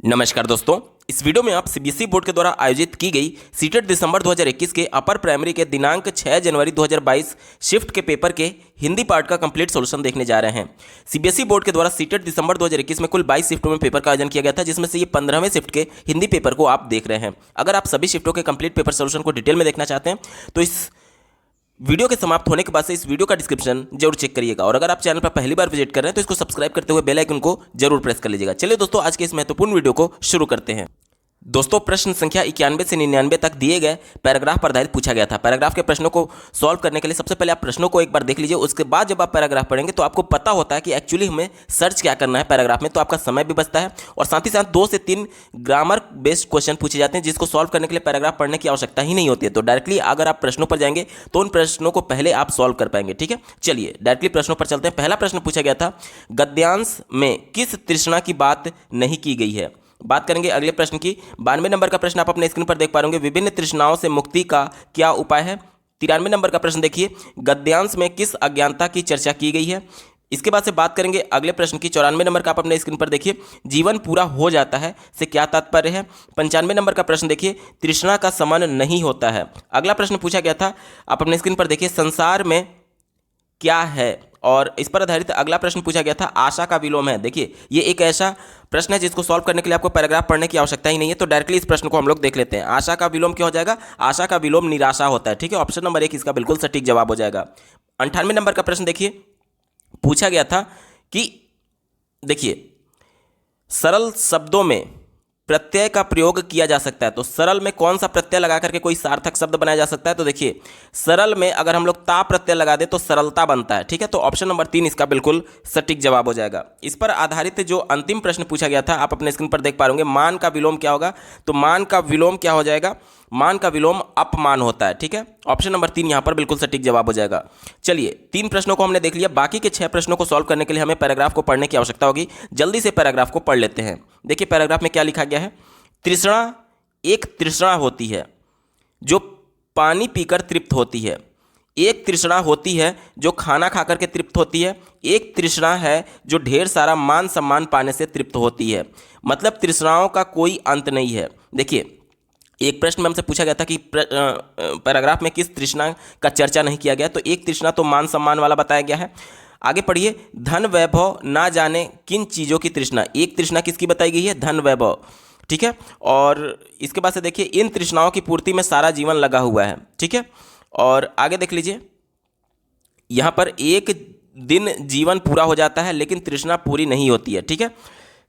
नमस्कार दोस्तों, इस वीडियो में आप सीबीएसई बोर्ड के द्वारा आयोजित की गई सीटेट दिसंबर 2021 के अपर प्राइमरी के दिनांक 6 जनवरी 2022 शिफ्ट के पेपर के हिंदी पार्ट का कंप्लीट सॉल्यूशन देखने जा रहे हैं। सीबीएसई बोर्ड के द्वारा सीटेट दिसंबर 2021 में कुल 22 शिफ्टों में पेपर का आयोजन किया गया था, जिसमें से ये 15वें शिफ्ट के हिंदी पेपर को आप देख रहे हैं। अगर आप सभी शिफ्टों के कंप्लीट पेपर सॉल्यूशन को डिटेल में देखना चाहते हैं तो इस वीडियो के समाप्त होने के बाद से इस वीडियो का डिस्क्रिप्शन जरूर चेक करिएगा, और अगर आप चैनल पर पहली बार विजिट कर रहे हैं तो इसको सब्सक्राइब करते हुए बेल आइकन को जरूर प्रेस कर लीजिएगा। चलिए दोस्तों, आज के इस महत्वपूर्ण वीडियो को शुरू करते हैं। दोस्तों, प्रश्न संख्या 91 से 99 तक दिए गए पैराग्राफ पर आधारित पूछा गया था। पैराग्राफ के प्रश्नों को सॉल्व करने के लिए सबसे पहले आप प्रश्नों को एक बार देख लीजिए। उसके बाद जब आप पैराग्राफ पढ़ेंगे तो आपको पता होता है कि एक्चुअली हमें सर्च क्या करना है पैराग्राफ में, तो आपका समय भी बचता है और साथ ही साथ 2 से 3 ग्रामर बेस्ड क्वेश्चन पूछे जाते हैं, जिसको सॉल्व करने के लिए पैराग्राफ पढ़ने की आवश्यकता ही नहीं होती है। तो डायरेक्टली अगर आप प्रश्नों पर जाएंगे तो उन प्रश्नों को पहले आप सॉल्व कर पाएंगे। ठीक है, चलिए डायरेक्टली प्रश्नों पर चलते हैं। पहला प्रश्न पूछा गया था, गद्यांश में किस तृष्णा की बात नहीं की गई है। बात करेंगे अगले प्रश्न की। 92 नंबर का प्रश्न आप अपने स्क्रीन पर देख पा रहे होंगे, विभिन्न तृष्णाओं से मुक्ति का क्या उपाय है। 93 नंबर का प्रश्न देखिए, गद्यांश में किस अज्ञानता की चर्चा की गई है। इसके बाद से बात करेंगे अगले प्रश्न की। 94 नंबर का आप अपने स्क्रीन पर देखिए, जीवन पूरा हो जाता है से क्या तात्पर्य है। 95 नंबर का प्रश्न देखिए, तृष्णा का समन नहीं होता है। अगला प्रश्न पूछा गया था, आप अपने स्क्रीन पर देखिए, संसार में क्या है, और इस पर आधारित अगला प्रश्न पूछा गया था, आशा का विलोम है। देखिए, ये एक ऐसा प्रश्न है जिसको सॉल्व करने के लिए आपको पैराग्राफ पढ़ने की आवश्यकता ही नहीं है, तो डायरेक्टली इस प्रश्न को हम लोग देख लेते हैं। आशा का विलोम क्या हो जाएगा, आशा का विलोम निराशा होता है। ठीक है, ऑप्शन नंबर 1 इसका बिल्कुल सटीक जवाब हो जाएगा। 98 नंबर का प्रश्न देखिए, पूछा गया था कि देखिए, सरल शब्दों में प्रत्यय का प्रयोग किया जा सकता है, तो सरल में कौन सा प्रत्यय लगा करके कोई सार्थक शब्द बनाया जा सकता है। तो देखिए, सरल में अगर हम लोग ता प्रत्यय लगा दे तो सरलता बनता है। ठीक है, तो ऑप्शन नंबर 3 इसका बिल्कुल सटीक जवाब हो जाएगा। इस पर आधारित जो अंतिम प्रश्न पूछा गया था, आप अपने स्क्रीन पर देख पा रहे होंगे, मान का विलोम क्या होगा। तो मान का विलोम क्या हो जाएगा, मान का विलोम अपमान होता है। ठीक है, ऑप्शन नंबर 3 यहां पर बिल्कुल सटीक जवाब हो जाएगा। चलिए, 3 प्रश्नों को हमने देख लिया, बाकी के 6 प्रश्नों को सॉल्व करने के लिए हमें पैराग्राफ को पढ़ने की आवश्यकता होगी। जल्दी से पैराग्राफ को पढ़ लेते हैं। देखिए, पैराग्राफ में क्या लिखा गया है, तृष्णा एक तृष्णा होती है जो पानी पीकर तृप्त होती है, एक तृष्णा होती है जो खाना खाकर के तृप्त होती है, एक तृष्णा है जो ढेर सारा मान सम्मान पाने से तृप्त होती है। मतलब तृष्णाओं का कोई अंत नहीं है। देखिए, एक प्रश्न में हमसे पूछा गया था कि पैराग्राफ में किस तृष्णा का चर्चा नहीं किया गया, तो एक तृष्णा तो मान सम्मान वाला बताया गया है। आगे पढ़िए, धन वैभव ना जाने किन चीज़ों की तृष्णा, एक तृष्णा किसकी बताई गई है, धन वैभव। ठीक है, और इसके बाद से देखिए, इन तृष्णाओं की पूर्ति में सारा जीवन लगा हुआ है। ठीक है, और आगे देख लीजिए, यहाँ पर एक दिन जीवन पूरा हो जाता है लेकिन तृष्णा पूरी नहीं होती है। ठीक है,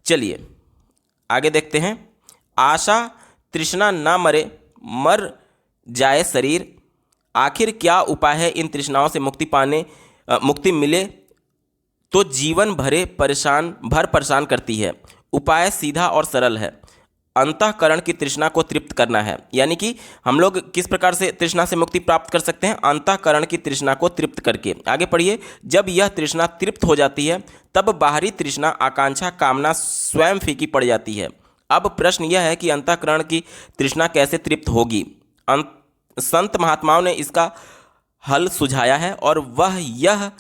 चलिए आगे देखते हैं। आशा तृष्णा ना मरे मर जाए शरीर, आखिर क्या उपाय है इन तृष्णाओं से मुक्ति मिले तो जीवन भर परेशान करती है। उपाय सीधा और सरल है, अंतःकरण की तृष्णा को तृप्त करना है। यानी कि हम लोग किस प्रकार से तृष्णा से मुक्ति प्राप्त कर सकते हैं, अंतःकरण की तृष्णा को तृप्त करके। आगे पढ़िए, जब यह तृष्णा तृप्त हो जाती है तब बाहरी तृष्णा आकांक्षा कामना स्वयं फीकी पड़ जाती है। अब प्रश्न यह है कि अंतःकरण की तृष्णा कैसे तृप्त होगी। संत महात्माओं ने इसका हल सुझाया है, और वह यह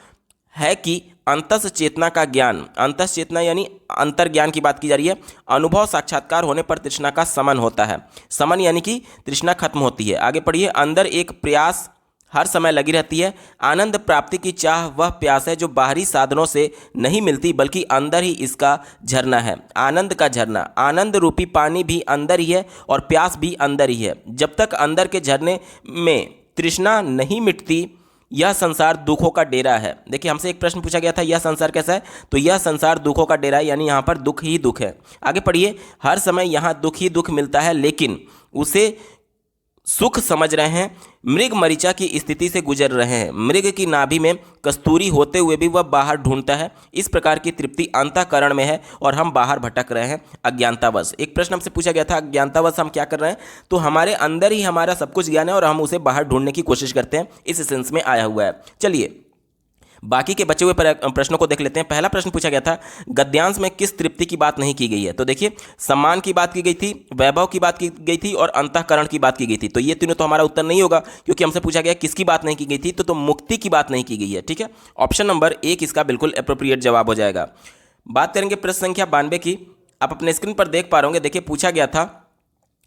है कि अंतस चेतना का ज्ञान, अंतस चेतना यानी अंतर्ज्ञान की बात की जा रही है, अनुभव साक्षात्कार होने पर तृष्णा का समन होता है। समन यानी कि तृष्णा खत्म होती है। आगे पढ़िए, अंदर एक प्रयास हर समय लगी रहती है, आनंद प्राप्ति की चाह वह प्यास है जो बाहरी साधनों से नहीं मिलती बल्कि अंदर ही इसका झरना है। आनंद का झरना, आनंद रूपी पानी भी अंदर ही है और प्यास भी अंदर ही है। जब तक अंदर के झरने में तृष्णा नहीं मिटती, यह संसार दुखों का डेरा है। देखिए, हमसे एक प्रश्न पूछा गया था, यह संसार कैसा है, तो यह संसार दुखों का डेरा है, यानी यहाँ पर दुख ही दुख है। आगे पढ़िए, हर समय यहाँ दुख ही दुख मिलता है लेकिन उसे सुख समझ रहे हैं, मृग मरीचा की स्थिति से गुजर रहे हैं, मृग की नाभि में कस्तूरी होते हुए भी वह बाहर ढूंढता है। इस प्रकार की तृप्ति अंतःकरण में है और हम बाहर भटक रहे हैं अज्ञानतावश। एक प्रश्न हमसे पूछा गया था, अज्ञानतावश हम क्या कर रहे हैं, तो हमारे अंदर ही हमारा सब कुछ ज्ञान है और हम उसे बाहर ढूंढने की कोशिश करते हैं, इस सेंस में आया हुआ है। चलिए बाकी के बचे हुए प्रश्नों को देख लेते हैं। पहला प्रश्न पूछा गया था, गद्यांश में किस तृप्ति की बात नहीं की गई है। तो देखिए, सम्मान की बात की गई थी, वैभव की बात की गई थी और अंतःकरण की बात की गई थी। तो ये तीनों तो हमारा उत्तर नहीं होगा, क्योंकि हमसे पूछा गया किसकी बात नहीं की गई थी, तो मुक्ति की बात नहीं की गई है। ठीक है, ऑप्शन नंबर 1 इसका बिल्कुल अप्रोप्रिएट जवाब हो जाएगा। बात करेंगे प्रश्न संख्या 92 की। आप अपने स्क्रीन पर देख पा रहे होंगे। देखिए पूछा गया था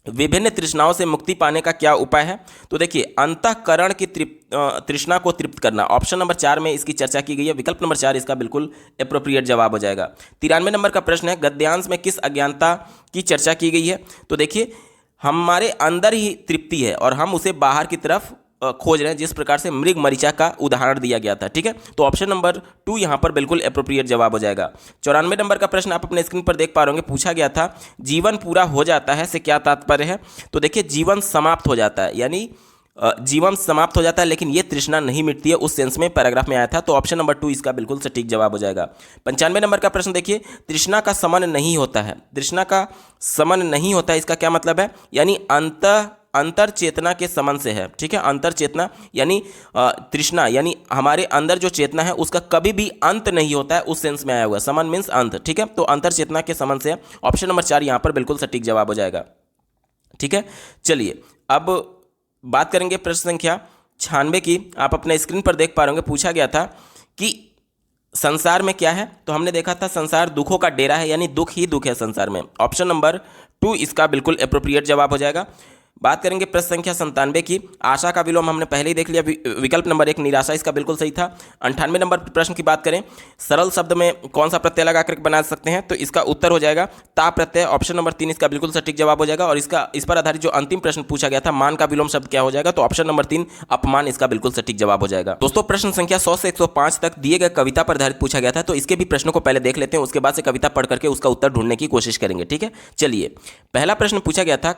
विभिन्न तृष्णाओं से मुक्ति पाने का क्या उपाय है। तो देखिए अंतःकरण की तृष्णा को तृप्त करना, ऑप्शन नंबर 4 में इसकी चर्चा की गई है। विकल्प नंबर 4 इसका बिल्कुल एप्रोप्रिएट जवाब हो जाएगा। 93 नंबर का प्रश्न है गद्यांश में किस अज्ञानता की चर्चा की गई है। तो देखिए हमारे अंदर ही तृप्ति है और हम उसे बाहर की तरफ खोज रहे हैं, जिस प्रकार से मृग मरीचा का उदाहरण दिया गया था। ठीक है, तो ऑप्शन नंबर 2 यहाँ पर बिल्कुल एप्रोप्रिएट जवाब हो जाएगा। 94 नंबर का प्रश्न आप अपने स्क्रीन पर देख पा रहे होंगे। पूछा गया था जीवन पूरा हो जाता है से क्या तात्पर्य है। तो देखिए जीवन समाप्त हो जाता है, यानी जीवन समाप्त हो जाता है लेकिन ये तृष्णा नहीं मिटती है, उस सेंस में पैराग्राफ में आया था। तो ऑप्शन नंबर 2 इसका बिल्कुल सटीक जवाब हो जाएगा। 95 नंबर का प्रश्न देखिए तृष्णा का समन नहीं होता है। तृष्णा का समन नहीं होता है, इसका क्या मतलब है, यानी अंतर चेतना के समन से है। ठीक है, अंतर चेतना यानी तृष्णा यानी हमारे अंदर जो चेतना है उसका कभी भी अंत नहीं होता है, उस सेंस में आया हुआ। समन मीन्स अंत। ठीक है, तो अंतर चेतना के समन से है। ऑप्शन नंबर 4 यहाँ पर बिल्कुल सटीक जवाब हो जाएगा। ठीक है, चलिए अब बात करेंगे प्रश्न संख्या 96 की। आप अपने स्क्रीन पर देख पा रहे होंगे। पूछा गया था कि संसार में क्या है। तो हमने देखा था संसार दुखों का डेरा है, यानी दुख ही दुख है संसार में। ऑप्शन नंबर 2 इसका बिल्कुल एप्रोप्रिएट जवाब हो जाएगा। बात करेंगे प्रश्न संख्या 97 की। आशा का विलोम हमने पहले ही देख लिया। विकल्प नंबर 1 निराशा इसका बिल्कुल सही था। 98 नंबर प्रश्न की बात करें, सरल शब्द में कौन सा प्रत्यय लगा कर बना सकते हैं। तो इसका उत्तर हो जाएगा ता प्रत्यय। ऑप्शन नंबर 3 इसका बिल्कुल सटीक जवाब हो जाएगा। और इस पर आधारित जो अंतिम प्रश्न पूछा गया था मान का विलोम शब्द क्या हो जाएगा। तो ऑप्शन नंबर 3 अपमान इसका बिल्कुल सटीक जवाब हो जाएगा। दोस्तों प्रश्न संख्या 100 से 105 तक दिए गए कविता पर आधारित पूछा गया था। तो इसके भी प्रश्नों को पहले देख लेते हैं, उसके बाद से कविता पढ़ करके उसका उत्तर ढूंढने की कोशिश करेंगे। ठीक है, चलिए पहला प्रश्न पूछा गया था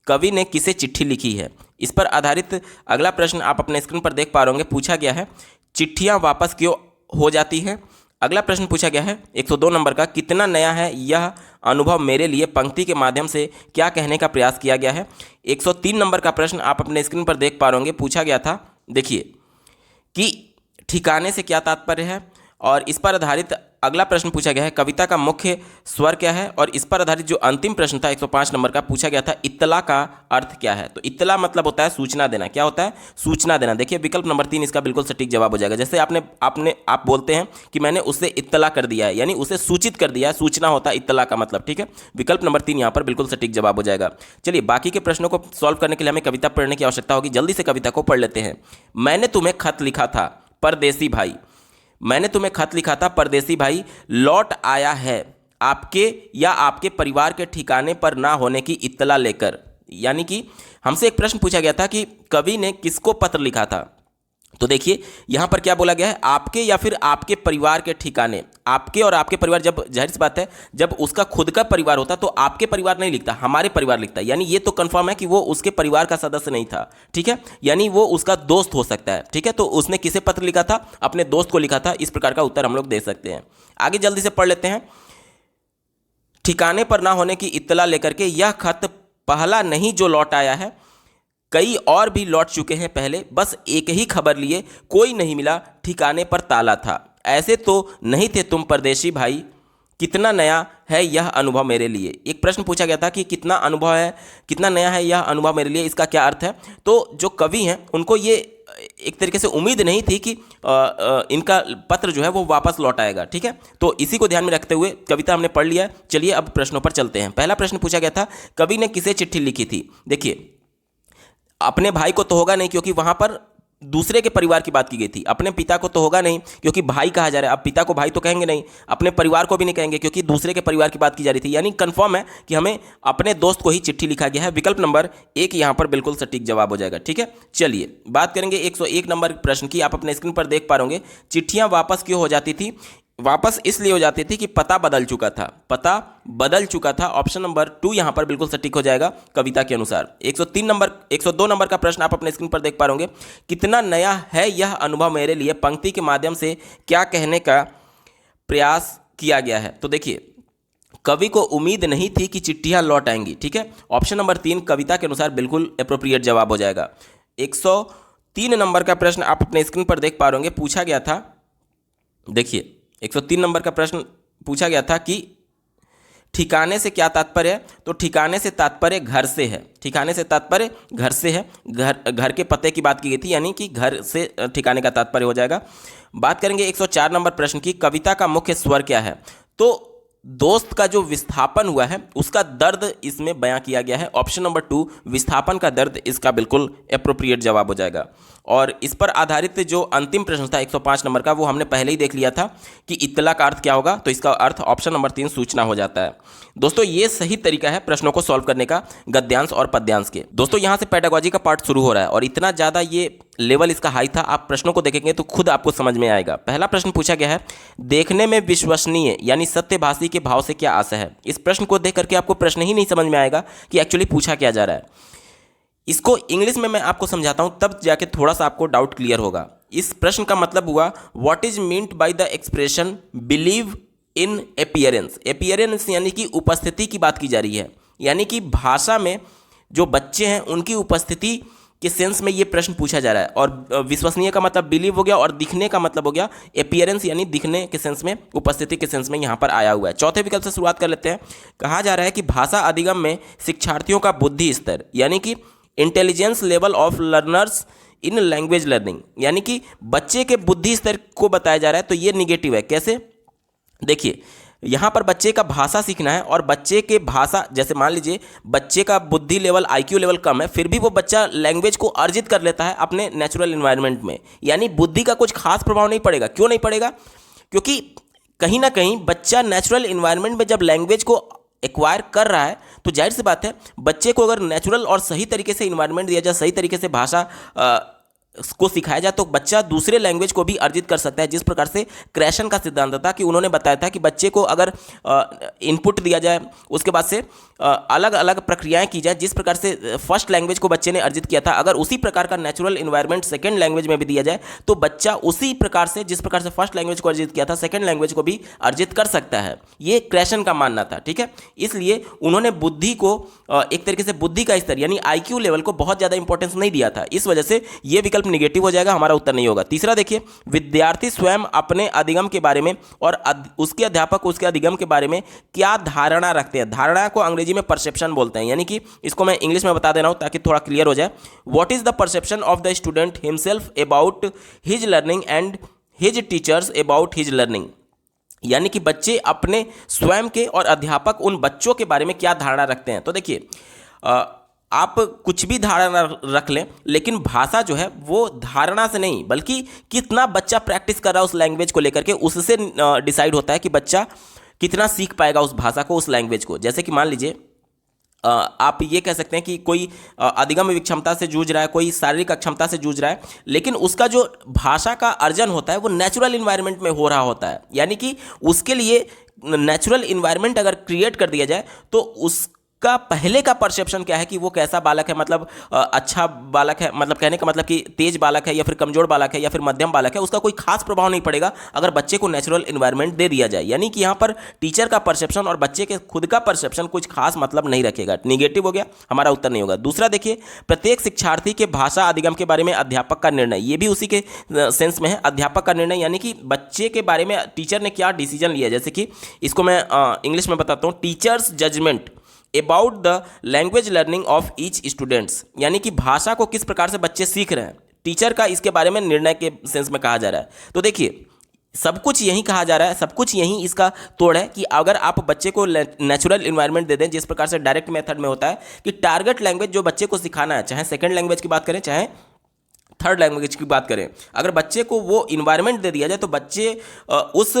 कवि ने किसे चिट्ठी लिखी है। इस पर आधारित अगला प्रश्न आप अपने स्क्रीन पर देख पा रहे होंगे। पूछा गया है चिट्ठियां वापस क्यों हो जाती हैं। अगला प्रश्न पूछा गया है 102 नंबर का, कितना नया है यह अनुभव मेरे लिए, पंक्ति के माध्यम से क्या कहने का प्रयास किया गया है। 103 नंबर का प्रश्न आप अपने स्क्रीन पर देख पा रहे होंगे। पूछा गया था देखिए कि ठिकाने से क्या तात्पर्य है। और इस पर आधारित अगला प्रश्न पूछा गया है कविता का मुख्य स्वर क्या है। और इस पर आधारित जो अंतिम प्रश्न था 105 नंबर का, पूछा गया था इत्तला का अर्थ क्या है। तो इत्तला मतलब होता है सूचना देना। क्या होता है, सूचना देना। देखिए विकल्प नंबर 3 इसका बिल्कुल सटीक जवाब हो जाएगा। जैसे आप बोलते हैं कि मैंने उससे इत्तला कर दिया है, यानी उसे सूचित कर दिया है। सूचना होता है इत्तला का मतलब। ठीक है, विकल्प नंबर 3 यहाँ पर बिल्कुल सटीक जवाब हो जाएगा। चलिए बाकी के प्रश्नों को सॉल्व करने के लिए हमें कविता पढ़ने की आवश्यकता होगी। जल्दी से कविता को पढ़ लेते हैं। मैंने तुम्हें खत लिखा था परदेसी भाई, मैंने तुम्हें खत लिखा था परदेसी भाई, लौट आया है आपके या आपके परिवार के ठिकाने पर ना होने की इत्तला लेकर। यानी कि हमसे एक प्रश्न पूछा गया था कि कवि ने किसको पत्र लिखा था। तो देखिए यहां पर क्या बोला गया है, आपके या फिर आपके परिवार के ठिकाने। आपके और आपके परिवार, जब जाहिर सी बात है जब उसका खुद का परिवार होता तो आपके परिवार नहीं लिखता, हमारे परिवार लिखता है। यानी ये तो कंफर्म है कि वो उसके परिवार का सदस्य नहीं था। ठीक है, यानी वो उसका दोस्त हो सकता है। ठीक है, तो उसने किसे पत्र लिखा था, अपने दोस्त को लिखा था। इस प्रकार का उत्तर हम लोग दे सकते हैं। आगे जल्दी से पढ़ लेते हैं। ठिकाने पर ना होने की इत्तला लेकर के यह खत पहला नहीं जो लौट आया है, कई और भी लौट चुके हैं पहले, बस एक ही खबर लिए कोई नहीं मिला, ठिकाने पर ताला था। ऐसे तो नहीं थे तुम परदेशी भाई, कितना नया है यह अनुभव मेरे लिए। एक प्रश्न पूछा गया था कि कितना नया है यह अनुभव मेरे लिए, इसका क्या अर्थ है। तो जो कवि हैं उनको ये एक तरीके से उम्मीद नहीं थी कि इनका पत्र जो है वो वापस लौट आएगा। ठीक है, तो इसी को ध्यान में रखते हुए कविता हमने पढ़ लिया। चलिए अब प्रश्नों पर चलते हैं। पहला प्रश्न पूछा गया था कवि ने किसे चिट्ठी लिखी थी। देखिए अपने भाई को तो होगा नहीं, क्योंकि वहां पर दूसरे के परिवार की बात की गई थी। अपने पिता को तो होगा नहीं, क्योंकि भाई कहा जा रहा है। अब पिता को भाई तो कहेंगे नहीं, अपने परिवार को भी नहीं कहेंगे, क्योंकि दूसरे के परिवार की बात की जा रही थी। यानी कंफर्म है कि हमें अपने दोस्त को ही चिट्ठी लिखा गया है। विकल्प नंबर 1 यहां पर बिल्कुल सटीक जवाब हो जाएगा। ठीक है, चलिए बात करेंगे 101 नंबर प्रश्न की। आप अपने स्क्रीन पर देख पा रहे होंगे, चिट्ठियां वापस क्यों हो जाती थी। वापस इसलिए हो जाती थी कि पता बदल चुका था। ऑप्शन नंबर 2 यहां पर बिल्कुल सटीक हो जाएगा कविता के अनुसार। 102 नंबर का प्रश्न आप अपने स्क्रीन पर देख पा रहे होंगे, कितना नया है यह अनुभव मेरे लिए, पंक्ति के माध्यम से क्या कहने का प्रयास किया गया है। तो देखिए कवि को उम्मीद नहीं थी कि चिट्ठियां लौट आएंगी। ठीक है, ऑप्शन नंबर 3 कविता के अनुसार बिल्कुल एप्रोप्रिएट जवाब हो जाएगा। 103 नंबर का प्रश्न आप अपने स्क्रीन पर देख पा रहे होंगे। पूछा गया था, देखिए 103 नंबर का प्रश्न पूछा गया था कि ठिकाने से क्या तात्पर्य है। तो ठिकाने से तात्पर्य घर से है। ठिकाने से तात्पर्य घर से है। घर के पते की बात की गई थी, यानी कि घर से ठिकाने का तात्पर्य हो जाएगा। बात करेंगे 104 नंबर प्रश्न की, कविता का मुख्य स्वर क्या है। तो दोस्त का जो विस्थापन हुआ है उसका दर्द इसमें बयां किया गया है। ऑप्शन नंबर 2 विस्थापन का दर्द इसका बिल्कुल एप्रोप्रिएट जवाब हो जाएगा। और इस पर आधारित जो अंतिम प्रश्न था 105 नंबर का, वो हमने पहले ही देख लिया था कि इत्तला का अर्थ क्या होगा, तो इसका अर्थ ऑप्शन नंबर 3 सूचना हो जाता है। दोस्तों ये सही तरीका है प्रश्नों को सॉल्व करने का गद्यांश और पद्यांश के। दोस्तों यहाँ से पेडागोजी का पार्ट शुरू हो रहा है और इतना ज़्यादा ये लेवल इसका हाई था, आप प्रश्नों को देखेंगे तो खुद आपको समझ में आएगा। पहला प्रश्न पूछा गया है, देखने में विश्वसनीय यानी सत्यभाषी के भाव से क्या आशय है। इस प्रश्न को देख करके आपको प्रश्न ही नहीं समझ में आएगा कि एक्चुअली पूछा क्या जा रहा है। इसको इंग्लिश में मैं आपको समझाता हूं, तब जाके थोड़ा सा आपको डाउट क्लियर होगा। इस प्रश्न का मतलब हुआ, what is meant by the expression believe in appearance. Appearance यानी कि उपस्थिति की बात की जा रही है, यानी कि भाषा में जो बच्चे हैं उनकी उपस्थिति के सेंस में ये प्रश्न पूछा जा रहा है। और विश्वसनीय का मतलब बिलीव हो गया और दिखने का मतलब हो गया अपीयरेंस, यानी दिखने के सेंस में, उपस्थिति के सेंस में यहाँ पर आया हुआ है। चौथे विकल्प से शुरुआत कर लेते हैं। कहा जा रहा है कि भाषा अधिगम में शिक्षार्थियों का बुद्धि स्तर यानी कि intelligence level of learners in language learning, यानी कि बच्चे के बुद्धि स्तर को बताया जा रहा है। तो ये निगेटिव है। कैसे? देखिए, यहाँ पर बच्चे का भाषा सीखना है और बच्चे के भाषा, जैसे मान लीजिए बच्चे का बुद्धि लेवल, आईक्यू लेवल कम है, फिर भी वो बच्चा लैंग्वेज को अर्जित कर लेता है अपने नेचुरल इन्वायरमेंट में, यानी बुद्धि का कुछ खास प्रभाव नहीं पड़ेगा। क्यों नहीं पड़ेगा? क्योंकि कहीं ना कहीं बच्चा नेचुरल इन्वायरमेंट में जब लैंग्वेज को एक्वायर कर रहा है तो जाहिर सी बात है बच्चे को अगर नेचुरल और सही तरीके से इन्वायरमेंट दिया जाए, सही तरीके से भाषा को सिखाया जाए, तो बच्चा दूसरे लैंग्वेज को भी अर्जित कर सकता है। जिस प्रकार से क्रेशन का सिद्धांत था कि उन्होंने बताया था कि बच्चे को अगर इनपुट दिया जाए, उसके बाद से अलग अलग प्रक्रियाएं की जाए, जिस प्रकार से फर्स्ट लैंग्वेज को बच्चे ने अर्जित किया था, अगर उसी प्रकार का नेचुरल इन्वायरमेंट सेकंड लैंग्वेज में भी दिया जाए तो बच्चा उसी प्रकार से, जिस प्रकार से फर्स्ट लैंग्वेज को अर्जित किया था, सेकंड लैंग्वेज को भी अर्जित कर सकता है। ये क्रेशन का मानना था। ठीक है, इसलिए उन्होंने बुद्धि को एक तरीके से बुद्धि का स्तर यानी आईक्यू लेवल को बहुत ज़्यादा इंपॉर्टेंस नहीं दिया था। इस वजह से ये विकल्प निगेटिव हो जाएगा, हमारा उत्तर नहीं होगा। तीसरा देखिए, विद्यार्थी स्वयं अपने अधिगम के बारे में और उसके अध्यापक उसके अधिगम के बारे में क्या धारणा रखते हैं। धारणा को अंग्रेजी में परसेप्शन बोलते हैं, यानी कि इसको मैं इंग्लिश में बता दे रहा हूं ताकि थोड़ा क्लियर हो जाए। What is the perception of the student himself about his learning and his teachers about his learning, यानी कि बच्चे अपने स्वयं के और अध्यापक उन बच्चों के बारे में क्या धारणा रखते हैं। तो देखिए, आप कुछ भी धारणा रख लें, लेकिन भाषा जो है वो धारणा से नहीं बल्कि कितना बच्चा प्रैक्टिस कर रहा है उस लैंग्वेज को लेकर के, उससे डिसाइड होता है कि बच्चा कितना सीख पाएगा उस भाषा को, उस लैंग्वेज को। जैसे कि मान लीजिए आप ये कह सकते हैं कि कोई अधिगम विक्षमता से जूझ रहा है, कोई शारीरिक अक्षमता से जूझ रहा है, लेकिन उसका जो भाषा का अर्जन होता है वो नेचुरल इन्वायरमेंट में हो रहा होता है, यानी कि उसके लिए नेचुरल इन्वायरमेंट अगर क्रिएट कर दिया जाए तो उसका पहले का परसेप्शन क्या है कि वो कैसा बालक है, मतलब अच्छा बालक है, मतलब कहने का मतलब कि तेज बालक है या फिर कमजोर बालक है या फिर मध्यम बालक है, उसका कोई खास प्रभाव नहीं पड़ेगा अगर बच्चे को नेचुरल इन्वायरमेंट दे दिया जाए। यानी कि यहाँ पर टीचर का परसेप्शन और बच्चे के खुद का परसेप्शन कुछ खास मतलब नहीं रखेगा। निगेटिव हो गया, हमारा उत्तर नहीं होगा। दूसरा देखिए, प्रत्येक शिक्षार्थी के भाषा अधिगम के बारे में अध्यापक का निर्णय, ये भी उसी के सेंस में है, अध्यापक का निर्णय, यानी कि बच्चे के बारे में टीचर ने क्या डिसीजन लिया। जैसे कि इसको मैं इंग्लिश में बताता हूँ, teachers judgement about the language learning of each students, यानी कि भाषा को किस प्रकार से बच्चे सीख रहे हैं, टीचर का इसके बारे में निर्णय के सेंस में कहा जा रहा है। तो देखिए, सब कुछ यही कहा जा रहा है, सब कुछ यही इसका तोड़ है कि अगर आप बच्चे को नेचुरल इन्वायरमेंट दे दें, जिस प्रकार से डायरेक्ट मेथड में होता है कि टारगेट लैंग्वेज जो बच्चे को सिखाना है, चाहे सेकेंड लैंग्वेज की बात करें चाहे थर्ड लैंग्वेज की बात करें, अगर बच्चे को वो इन्वायरमेंट दे दिया जाए तो बच्चे उस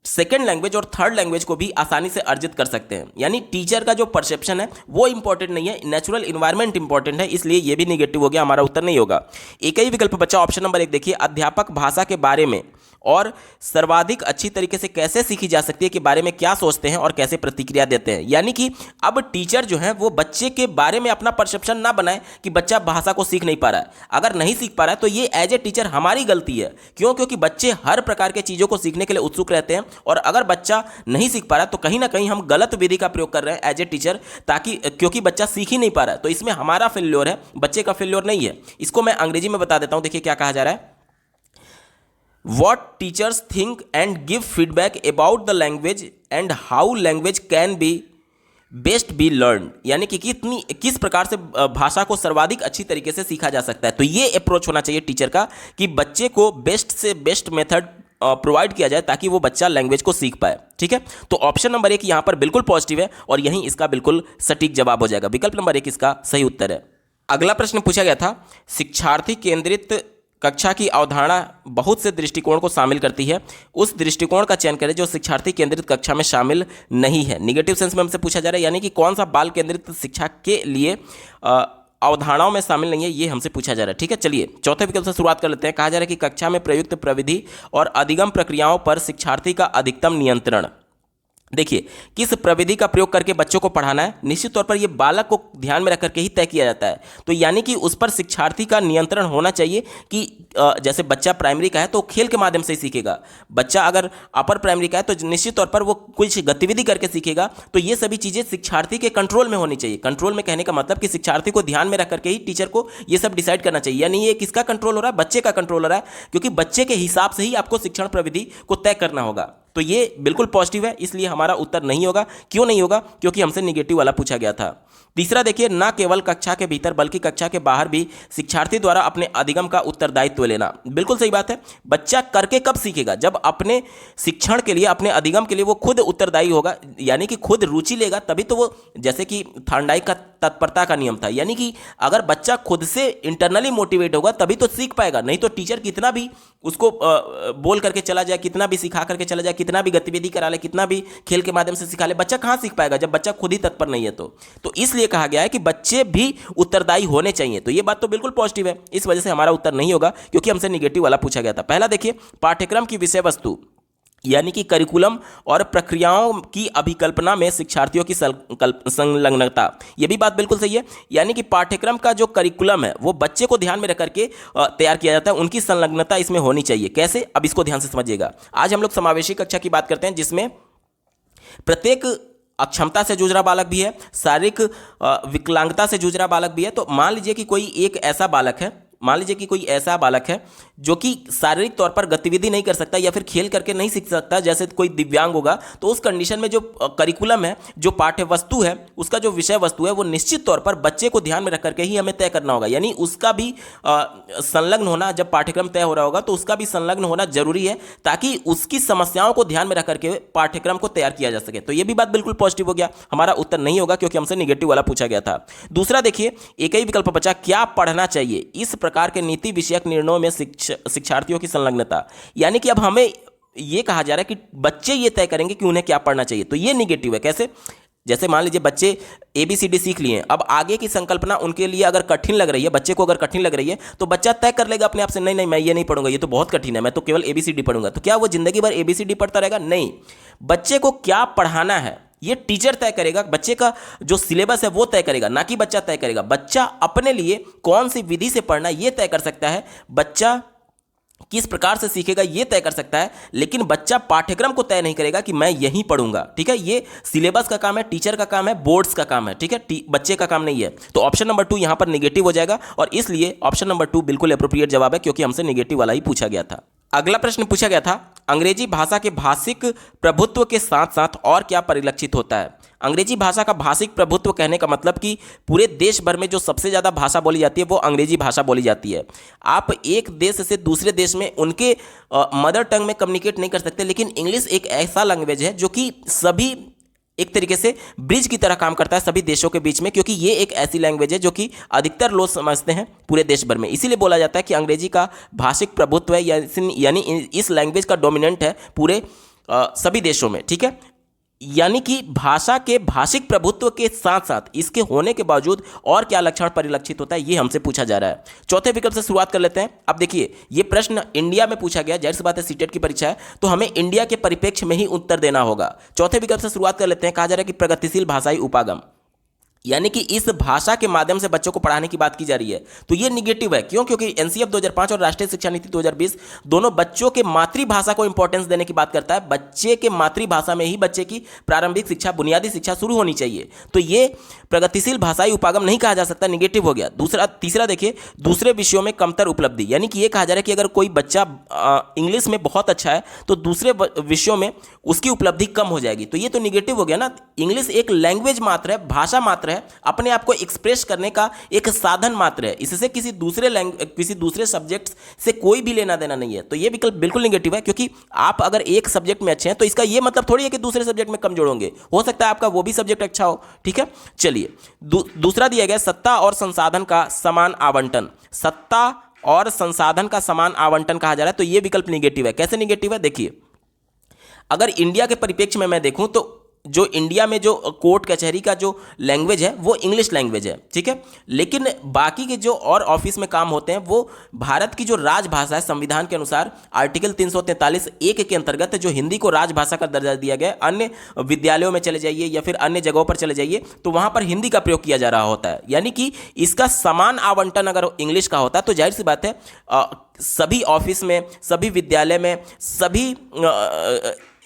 सेकेंड लैंग्वेज और थर्ड लैंग्वेज को भी आसानी से अर्जित कर सकते हैं। यानी टीचर का जो परसेप्शन है वो इंपॉर्टेंट नहीं है, नेचुरल इन्वायरमेंट इंपॉर्टेंट है, इसलिए ये भी निगेटिव हो गया, हमारा उत्तर नहीं होगा। एक ही विकल्प बचा ऑप्शन नंबर 1। देखिए, अध्यापक भाषा के बारे में और सर्वाधिक अच्छी तरीके से कैसे सीखी जा सकती है के बारे में क्या सोचते हैं और कैसे प्रतिक्रिया देते हैं। यानी कि अब टीचर जो है वो बच्चे के बारे में अपना परसेप्शन ना बनाए कि बच्चा भाषा को सीख नहीं पा रहा है। अगर नहीं सीख पा रहा है तो ये एज ए टीचर हमारी गलती है। क्यों? क्योंकि बच्चे हर प्रकार के चीज़ों को सीखने के लिए उत्सुक रहते हैं, और अगर बच्चा नहीं सीख पा रहा है तो कहीं ना कहीं हम गलत विधि का प्रयोग कर रहे हैं एज ए टीचर, ताकि क्योंकि बच्चा सीख ही नहीं पा रहा है, तो इसमें हमारा फेल्योर है, बच्चे का फेल्योर नहीं है। इसको मैं अंग्रेजी में बता देता हूं। देखिए क्या कहा जा रहा है, What teachers think and give feedback about the language and how language can be best be learn, यानी कि किस प्रकार से भाषा को सर्वाधिक अच्छी तरीके से सीखा जा सकता है। तो ये अप्रोच होना चाहिए टीचर का कि बच्चे को बेस्ट से बेस्ट मेथड प्रोवाइड किया जाए ताकि वो बच्चा लैंग्वेज को सीख पाए। ठीक है, तो ऑप्शन नंबर 1 यहाँ पर बिल्कुल पॉजिटिव है और यही इसका बिल्कुल सटीक जवाब हो जाएगा। विकल्प नंबर 1 इसका सही उत्तर है। अगला प्रश्न पूछा गया था, शिक्षार्थी केंद्रित कक्षा की अवधारणा बहुत से दृष्टिकोण को शामिल करती है, उस दृष्टिकोण का चयन करें जो शिक्षार्थी केंद्रित कक्षा में शामिल नहीं है। निगेटिव सेंस में हमसे पूछा जा रहा है, यानी कि कौन सा बाल केंद्रित शिक्षा के लिए अवधारणाओं में शामिल नहीं है, ये हमसे पूछा जा रहा है। ठीक है, चलिए चौथे विकल्प से शुरुआत कर लेते हैं। कहा जा रहा है कि कक्षा में प्रयुक्त प्रविधि और अधिगम प्रक्रियाओं पर शिक्षार्थी का अधिकतम नियंत्रण। देखिए, किस प्रविधि का प्रयोग करके बच्चों को पढ़ाना है, निश्चित तौर पर यह बालक को ध्यान में रख करके ही तय किया जाता है। तो यानी कि उस पर शिक्षार्थी का नियंत्रण होना चाहिए कि जैसे बच्चा प्राइमरी का है तो खेल के माध्यम से ही सीखेगा, बच्चा अगर अपर प्राइमरी का है तो निश्चित तौर पर वो कुछ गतिविधि करके सीखेगा। तो ये सभी चीज़ें शिक्षार्थी के कंट्रोल में होनी चाहिए। कंट्रोल में कहने का मतलब कि शिक्षार्थी को ध्यान में रख करके ही टीचर को ये सब डिसाइड करना चाहिए। यानी ये किसका कंट्रोल हो रहा है, बच्चे का कंट्रोल हो रहा है, क्योंकि बच्चे के हिसाब से ही आपको शिक्षण प्रविधि को तय करना होगा। तो ये बिल्कुल पॉजिटिव है, इसलिए हमारा उत्तर नहीं होगा। क्यों नहीं होगा, क्योंकि हमसे निगेटिव वाला पूछा गया था। तीसरा देखिए, न केवल कक्षा के भीतर बल्कि कक्षा के बाहर भी शिक्षार्थी द्वारा अपने अधिगम का उत्तरदायित्व लेना। बिल्कुल सही बात है, बच्चा करके कब सीखेगा, जब अपने शिक्षण के लिए, अपने अधिगम के लिए वो खुद उत्तरदायी होगा, यानी कि खुद रुचि लेगा, तभी तो वो, जैसे कि थॉर्नडाइक का तत्परता का नियम था, यानी कि अगर बच्चा खुद से इंटरनली मोटिवेट होगा तभी तो सीख पाएगा। नहीं तो टीचर कितना भी उसको बोल करके चला जाए, कितना भी सिखा करके चला जाए, कितना भी गतिविधि करा ले, कितना भी खेल के माध्यम से सिखा ले, बच्चा कहाँ सीख पाएगा जब बच्चा खुद ही तत्पर नहीं है। तो इसलिए कहा गया है कि बच्चे भी उत्तरदायी होने चाहिए। तो ये बात तो बिल्कुल पॉजिटिव है, इस वजह से हमारा उत्तर नहीं होगा, क्योंकि हमसे निगेटिव वाला पूछा गया था। पहला देखिए, पाठ्यक्रम की विषय वस्तु यानी कि करिकुलम और प्रक्रियाओं की अभिकल्पना में शिक्षार्थियों की संलग्नता, यह भी बात बिल्कुल सही है। यानी कि पाठ्यक्रम का जो करिकुलम है वो बच्चे को ध्यान में रख करके तैयार किया जाता है, उनकी संलग्नता इसमें होनी चाहिए। कैसे, अब इसको ध्यान से समझिएगा। आज हम लोग समावेशी कक्षा की बात करते हैं, जिसमें प्रत्येक अक्षमता से जूझ रहा बालक भी है, शारीरिक विकलांगता से जूझ रहा बालक भी है। तो मान लीजिए कि कोई एक ऐसा बालक है, मान लीजिए कि कोई ऐसा बालक है जो कि शारीरिक तौर पर गतिविधि नहीं कर सकता या फिर खेल करके नहीं सीख सकता, जैसे कोई दिव्यांग होगा, तो उस कंडीशन में जो करिकुलम है, जो पाठ्य वस्तु है, उसका जो विषय वस्तु है, वो निश्चित तौर पर बच्चे को ध्यान में रख करके ही हमें तय करना होगा। यानी उसका भी संलग्न होना, जब पाठ्यक्रम तय हो रहा होगा तो उसका भी संलग्न होना जरूरी है, ताकि उसकी समस्याओं को ध्यान में रख करके पाठ्यक्रम को तैयार किया जा सके। तो ये भी बात बिल्कुल पॉजिटिव हो गया, हमारा उत्तर नहीं होगा, क्योंकि हमसे निगेटिव वाला पूछा गया था। दूसरा देखिए, एक ही विकल्प बचा, क्या पढ़ना चाहिए, इस प्रकार के नीति विषयक निर्णयों में शिक्षार्थियों की संलग्नता। यानी कि अब हमें यह कहा जा रहा है कि बच्चे ये तय करेंगे कि उन्हें क्या पढ़ना चाहिए। तो ये निगेटिव है। कैसे, जैसे मान लीजिए बच्चे ABCD सीख लिए, अब आगे की संकल्पना उनके लिए अगर कठिन लग रही है, बच्चे को अगर कठिन लग रही है, तो बच्चा तय कर लेगा अपने आप से, नहीं नहीं मैं ये नहीं पढ़ूंगा, ये तो बहुत कठिन है, मैं तो केवल ABCD पढ़ूंगा। तो क्या वो जिंदगी भर ABCD पढ़ता रहेगा? नहीं, बच्चे को क्या पढ़ाना है ये टीचर तय करेगा, बच्चे का जो सिलेबस है वो तय करेगा, ना कि बच्चा तय करेगा। बच्चा अपने लिए कौन सी विधि से पढ़ना ये तय कर सकता है, बच्चा किस प्रकार से सीखेगा ये तय कर सकता है, लेकिन बच्चा पाठ्यक्रम को तय नहीं करेगा कि मैं यही पढ़ूंगा। ठीक है, ये सिलेबस का काम है, टीचर का काम है, बोर्ड्स का काम है। ठीक है, बच्चे का काम नहीं है। तो ऑप्शन नंबर 2 यहां पर निगेटिव हो जाएगा, और इसलिए ऑप्शन नंबर 2 बिल्कुल एप्रोप्रिएट जवाब है, क्योंकि हमसे निगेटिव वाला ही पूछा गया था। अगला प्रश्न पूछा गया था, अंग्रेजी भाषा के भाषिक प्रभुत्व के साथ साथ और क्या परिलक्षित होता है। अंग्रेजी भाषा का भाषिक प्रभुत्व कहने का मतलब कि पूरे देश भर में जो सबसे ज़्यादा भाषा बोली जाती है वो अंग्रेजी भाषा बोली जाती है। आप एक देश से दूसरे देश में उनके मदर टंग में कम्युनिकेट नहीं कर सकते, लेकिन इंग्लिश एक ऐसा लैंग्वेज है जो कि सभी एक तरीके से ब्रिज की तरह काम करता है सभी देशों के बीच में, क्योंकि ये एक ऐसी लैंग्वेज है जो कि अधिकतर लोग समझते हैं पूरे देश भर में। इसीलिए बोला जाता है कि अंग्रेजी का भाषिक प्रभुत्व है, यानी इस लैंग्वेज का डोमिनेंट है पूरे सभी देशों में। ठीक है, यानी कि भाषा के भाषिक प्रभुत्व के साथ साथ इसके होने के बावजूद और क्या लक्षण परिलक्षित होता है ये हमसे पूछा जा रहा है। चौथे विकल्प से शुरुआत कर लेते हैं। अब देखिए, ये प्रश्न इंडिया में पूछा गया, जाहिर सी बात है सीटेट की परीक्षा है, तो हमें इंडिया के परिप्रेक्ष्य में ही उत्तर देना होगा। चौथे विकल्प से शुरुआत कर लेते हैं। कहा जा रहा है कि प्रगतिशील भाषाई उपागम, यानी कि इस भाषा के माध्यम से बच्चों को पढ़ाने की बात की जा रही है। तो ये निगेटिव है। क्यों? क्योंकि NCF 2005 और राष्ट्रीय शिक्षा नीति 2020 दोनों बच्चों के मातृभाषा को इंपॉर्टेंस देने की बात करता है। बच्चे के मातृभाषा में ही बच्चे की प्रारंभिक शिक्षा, बुनियादी शिक्षा शुरू होनी चाहिए। तो ये प्रगतिशील भाषाई उपागम नहीं कहा जा सकता, निगेटिव हो गया। तीसरा देखिए, दूसरे विषयों में कमतर उपलब्धि, यानी कि ये कहा जा रहा है कि अगर कोई बच्चा इंग्लिश में बहुत अच्छा है तो दूसरे विषयों में उसकी उपलब्धि कम हो जाएगी। तो ये तो निगेटिव हो गया ना। इंग्लिश एक लैंग्वेज मात्र है, भाषा मात्र है, है अपने आप को एक्सप्रेस करने का एक साधन मात्र है, इससे किसी दूसरे सब्जेक्ट से कोई भी लेना देना नहीं है। तो ये विकल्प बिल्कुल नेगेटिव है, क्योंकि आप अगर एक सब्जेक्ट में अच्छे हैं तो इसका ये मतलब थोड़ी है कि दूसरे सब्जेक्ट में कमजोर होंगे, हो सकता है आपका वो भी सब्जेक्ट अच्छा हो। ठीक है, चलिए दूसरा दिया गया, सत्ता और संसाधन का समान आवंटन। सत्ता और संसाधन का समान आवंटन कहा जा रहा है, तो ये विकल्प निगेटिव है। कैसे निगेटिव है, देखिए अगर इंडिया के परिप्रेक्ष्य में मैं देखूं तो जो इंडिया में जो कोर्ट कचहरी का जो लैंग्वेज है वो इंग्लिश लैंग्वेज है, ठीक है, लेकिन बाकी के जो और ऑफिस में काम होते हैं वो भारत की जो राजभाषा है, संविधान के अनुसार आर्टिकल 343(1) के अंतर्गत जो हिंदी को राजभाषा का दर्जा दिया गया है, अन्य विद्यालयों में चले जाइए या फिर अन्य जगहों पर चले जाइए तो वहां पर हिंदी का प्रयोग किया जा रहा होता है। यानी कि इसका समान आवंटन अगर इंग्लिश का होता तो जाहिर सी बात है सभी ऑफिस में, सभी विद्यालय में, सभी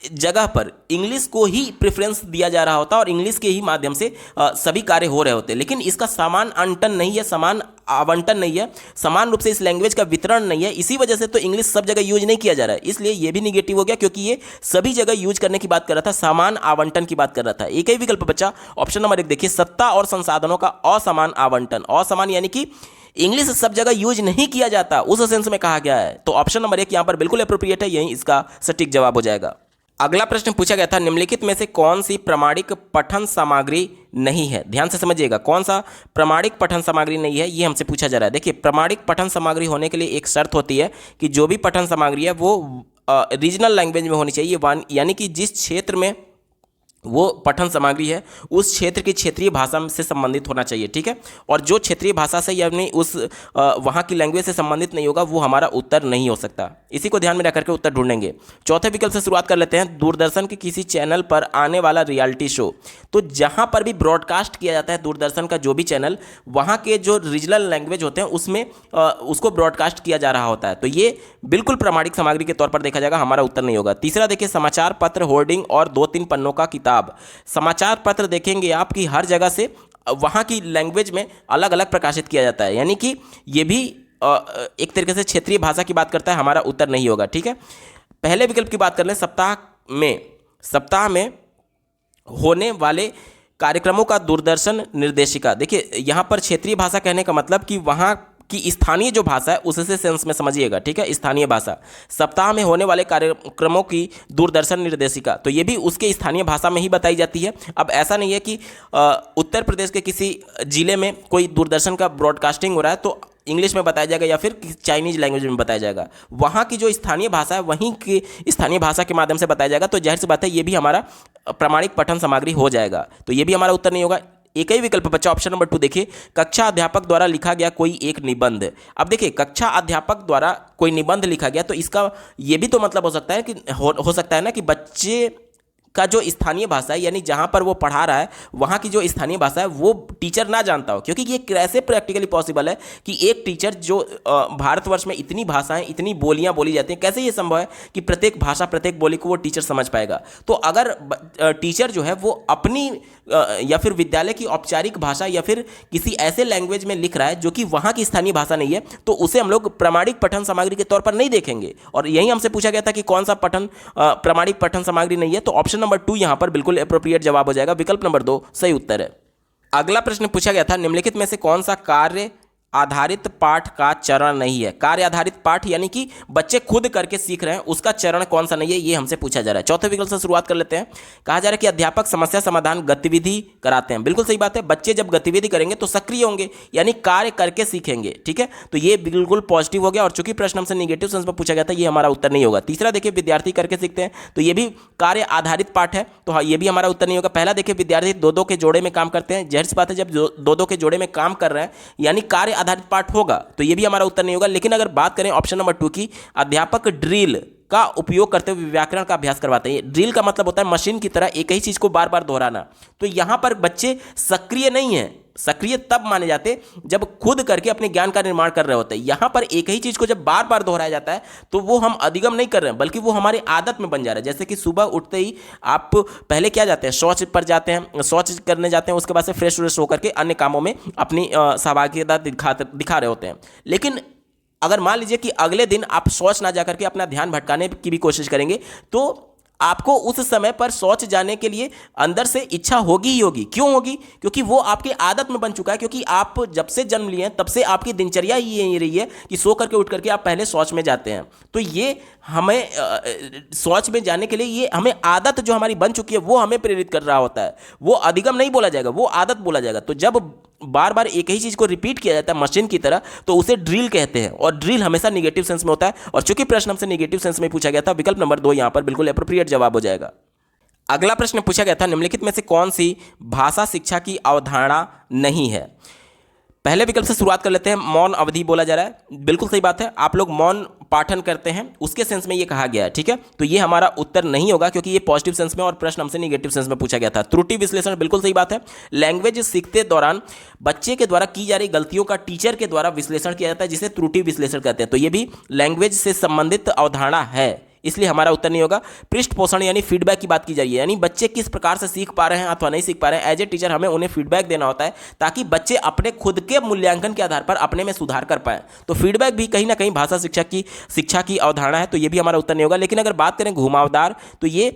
जगह पर इंग्लिश को ही प्रेफरेंस दिया जा रहा होता और इंग्लिश के ही माध्यम से सभी कार्य हो रहे होते। लेकिन इसका समान अंटन नहीं है, समान आवंटन नहीं है, समान रूप से इस लैंग्वेज का वितरण नहीं है, इसी वजह से तो इंग्लिश सब जगह यूज नहीं किया जा रहा है। इसलिए ये भी निगेटिव हो गया, क्योंकि ये सभी जगह यूज करने की बात कर रहा था, समान आवंटन की बात कर रहा था। एक ही विकल्प बचा, ऑप्शन नंबर 1 देखिए, सत्ता और संसाधनों का असमान आवंटन। असमान यानी कि इंग्लिश सब जगह यूज नहीं किया जाता, उस सेंस में कहा गया है। तो ऑप्शन नंबर 1 यहां पर बिल्कुल अप्रोप्रिएट है, यही इसका सटीक जवाब हो जाएगा। अगला प्रश्न पूछा गया था, निम्नलिखित में से कौन सी प्रमाणिक पठन सामग्री नहीं है। ध्यान से समझिएगा, कौन सा प्रमाणिक पठन सामग्री नहीं है ये हमसे पूछा जा रहा है। देखिए प्रमाणिक पठन सामग्री होने के लिए एक शर्त होती है कि जो भी पठन सामग्री है वो रीजनल लैंग्वेज में होनी चाहिए, यानी कि जिस क्षेत्र में वो पठन सामग्री है उस क्षेत्र की क्षेत्रीय भाषा से संबंधित होना चाहिए। ठीक है, और जो क्षेत्रीय भाषा से यानी उस वहाँ की लैंग्वेज से संबंधित नहीं होगा वो हमारा उत्तर नहीं हो सकता। इसी को ध्यान में रख करके उत्तर ढूंढेंगे। चौथे विकल्प से शुरुआत कर लेते हैं, दूरदर्शन के किसी चैनल पर आने वाला रियलिटी शो। तो जहाँ पर भी ब्रॉडकास्ट किया जाता है दूरदर्शन का जो भी चैनल, वहाँ के जो रीजनल लैंग्वेज होते हैं उसमें उसको ब्रॉडकास्ट किया जा रहा होता है। तो ये बिल्कुल प्रमाणिक सामग्री के तौर पर देखा जाएगा, हमारा उत्तर नहीं होगा। तीसरा देखिए, समाचार पत्र, होर्डिंग और 2-3 पन्नों का किताब। समाचार पत्र देखेंगे आप कि हर जगह से वहां की लैंग्वेज में अलग अलग प्रकाशित किया जाता है, यानी कि ये भी एक तरीके से क्षेत्रीय भाषा की बात करता है, हमारा उत्तर नहीं होगा। ठीक है, पहले विकल्प की बात कर लें, सप्ताह में होने वाले कार्यक्रमों का दूरदर्शन निर्देशिका। देखिए यहां पर क्षेत्रीय भाषा कहने का मतलब कि वहां कि स्थानीय जो भाषा है उससे सेंस में समझिएगा। ठीक है, स्थानीय भाषा, सप्ताह में होने वाले कार्यक्रमों की दूरदर्शन निर्देशिका, तो ये भी उसके स्थानीय भाषा में ही बताई जाती है। अब ऐसा नहीं है कि उत्तर प्रदेश के किसी जिले में कोई दूरदर्शन का ब्रॉडकास्टिंग हो रहा है तो इंग्लिश में बताया जाएगा या फिर चाइनीज लैंग्वेज में बताया जाएगा, वहाँ की जो स्थानीय भाषा है वहीं की स्थानीय भाषा के माध्यम से बताया जाएगा। तो जाहिर सी बात है ये भी हमारा प्रमाणिक पठन सामग्री हो जाएगा, तो ये भी हमारा उत्तर नहीं होगा। एक ही विकल्प बचा, ऑप्शन नंबर 2 देखिए, कक्षा अध्यापक द्वारा लिखा गया कोई एक निबंध। अब देखिए कक्षा अध्यापक द्वारा कोई निबंध लिखा गया तो इसका ये भी तो मतलब हो सकता है कि हो सकता है ना कि बच्चे का जो स्थानीय भाषा है यानी जहाँ पर वो पढ़ा रहा है वहाँ की जो स्थानीय भाषा है वो टीचर ना जानता हो, क्योंकि ये कैसे प्रैक्टिकली पॉसिबल है कि एक टीचर जो भारतवर्ष में इतनी भाषाएं, इतनी बोलियाँ बोली जाती हैं, कैसे ये संभव है कि प्रत्येक भाषा, प्रत्येक बोली को वो टीचर समझ पाएगा। तो अगर टीचर जो है वो अपनी या फिर विद्यालय की औपचारिक भाषा या फिर किसी ऐसे लैंग्वेज में लिख रहा है जो कि वहाँ की स्थानीय भाषा नहीं है, तो उसे हम लोग प्रमाणिक पठन सामग्री के तौर पर नहीं देखेंगे। और यही हमसे पूछा गया था कि कौन सा प्रमाणिक पठन सामग्री नहीं है, तो ऑप्शन नंबर 2 यहां पर बिल्कुल एप्रोप्रिएट जवाब हो जाएगा, विकल्प नंबर 2 सही उत्तर है। अगला प्रश्न पूछा गया था, निम्नलिखित में से कौन सा कार्य आधारित पाठ का चरण नहीं है। कार्य आधारित पाठ यानी कि बच्चे खुद करके सीख रहे हैं, उसका चरण कौन सा नहीं है, ये हमसे पूछा जा रहा है। चौथे विकल्प से शुरुआत कर लेते हैं। कहा जा रहा है कि अध्यापक समस्या समाधान गतिविधि कराते हैं। बिल्कुल सही बात है, बच्चे जब गतिविधि करेंगे तो सक्रिय होंगे, यानी कार्य करके सीखेंगे। ठीक है, तो ये बिल्कुल पॉजिटिव हो गया। और चूंकि प्रश्न हमसे निगेटिव सेंस में पूछा गया था, ये हमारा उत्तर नहीं होगा। तीसरा देखिए, विद्यार्थी करके सीखते हैं, तो ये भी कार्य आधारित पाठ है, तो हाँ ये भी हमारा उत्तर नहीं होगा। पहला देखिए, विद्यार्थी 2-2 के जोड़े में काम करते हैं। जाहिर सी बात है जब 2-2 के जोड़े में काम कर रहे हैं यानी कार्य आधारित पाठ होगा, तो ये भी हमारा उत्तर नहीं होगा। लेकिन अगर बात करें ऑप्शन नंबर 2 की, अध्यापक ड्रिल का उपयोग करते हुए व्याकरण का अभ्यास करवाते हैं। ड्रिल का मतलब होता है मशीन की तरह एक ही चीज को बार बार दोहराना। तो यहां पर बच्चे सक्रिय नहीं है, सक्रिय तब माने जाते जब खुद करके अपने ज्ञान का निर्माण कर रहे होते हैं। यहां पर एक ही चीज को जब बार बार दोहराया जाता है तो वो हम अधिगम नहीं कर रहे हैं, बल्कि वो हमारी आदत में बन जा रहा है। जैसे कि सुबह उठते ही आप पहले क्या जाते हैं, शौच पर जाते हैं, शौच करने जाते हैं, उसके बाद से फ्रेश व्रेश होकर के अन्य कामों में अपनी सहभागिता दिखा रहे होते हैं। लेकिन अगर मान लीजिए कि अगले दिन आप शौच ना जाकर के अपना ध्यान भटकाने की भी कोशिश करेंगे तो आपको उस समय पर शौच जाने के लिए अंदर से इच्छा होगी ही होगी। क्यों होगी? क्योंकि वो आपकी आदत में बन चुका है, क्योंकि आप जब से जन्म लिए हैं तब से आपकी दिनचर्या ही यही रही है कि सो करके उठ करके आप पहले शौच में जाते हैं। तो ये हमें शौच में जाने के लिए ये हमें आदत जो हमारी बन चुकी है वो हमें प्रेरित कर रहा होता है। वो अधिगम नहीं बोला जाएगा, वो आदत बोला जाएगा। तो जब बार बार एक ही चीज़ को रिपीट किया जाता है मशीन की तरह, तो उसे ड्रिल कहते हैं, और ड्रिल हमेशा नेगेटिव सेंस में होता है। और चूंकि प्रश्न हमसे नेगेटिव सेंस में पूछा गया था, विकल्प नंबर 2 यहां पर बिल्कुल एप्रोप्रिएट जवाब हो जाएगा। अगला प्रश्न पूछा गया था, निम्नलिखित में से कौन सी भाषा शिक्षा की अवधारणा नहीं है? पहले विकल्प से शुरुआत कर लेते हैं। मौन अवधि बोला जा रहा है, बिल्कुल सही बात है। आप लोग मौन पाठन करते हैं, उसके सेंस में ये कहा गया है, ठीक है। तो ये हमारा उत्तर नहीं होगा, क्योंकि ये पॉजिटिव सेंस में और प्रश्न हमसे नेगेटिव सेंस में पूछा गया था। त्रुटि विश्लेषण, बिल्कुल सही बात है। लैंग्वेज सीखते दौरान बच्चे के द्वारा की जा रही गलतियों का टीचर के द्वारा विश्लेषण किया जाता है, जिसे त्रुटि विश्लेषण कहते हैं। तो ये भी लैंग्वेज से संबंधित अवधारणा है, इसलिए हमारा उत्तर नहीं होगा। पृष्ठ पोषण यानी फीडबैक की बात की जा रही है, यानी बच्चे किस प्रकार से सीख पा रहे हैं अथवा नहीं सीख पा रहे हैं। एज ए टीचर हमें उन्हें फीडबैक देना होता है, ताकि बच्चे अपने खुद के मूल्यांकन के आधार पर अपने में सुधार कर पाएं। तो फीडबैक भी कहीं ना कहीं भाषा शिक्षा की अवधारणा है, तो ये भी हमारा उत्तर नहीं होगा। लेकिन अगर बात करें घुमावदार, तो ये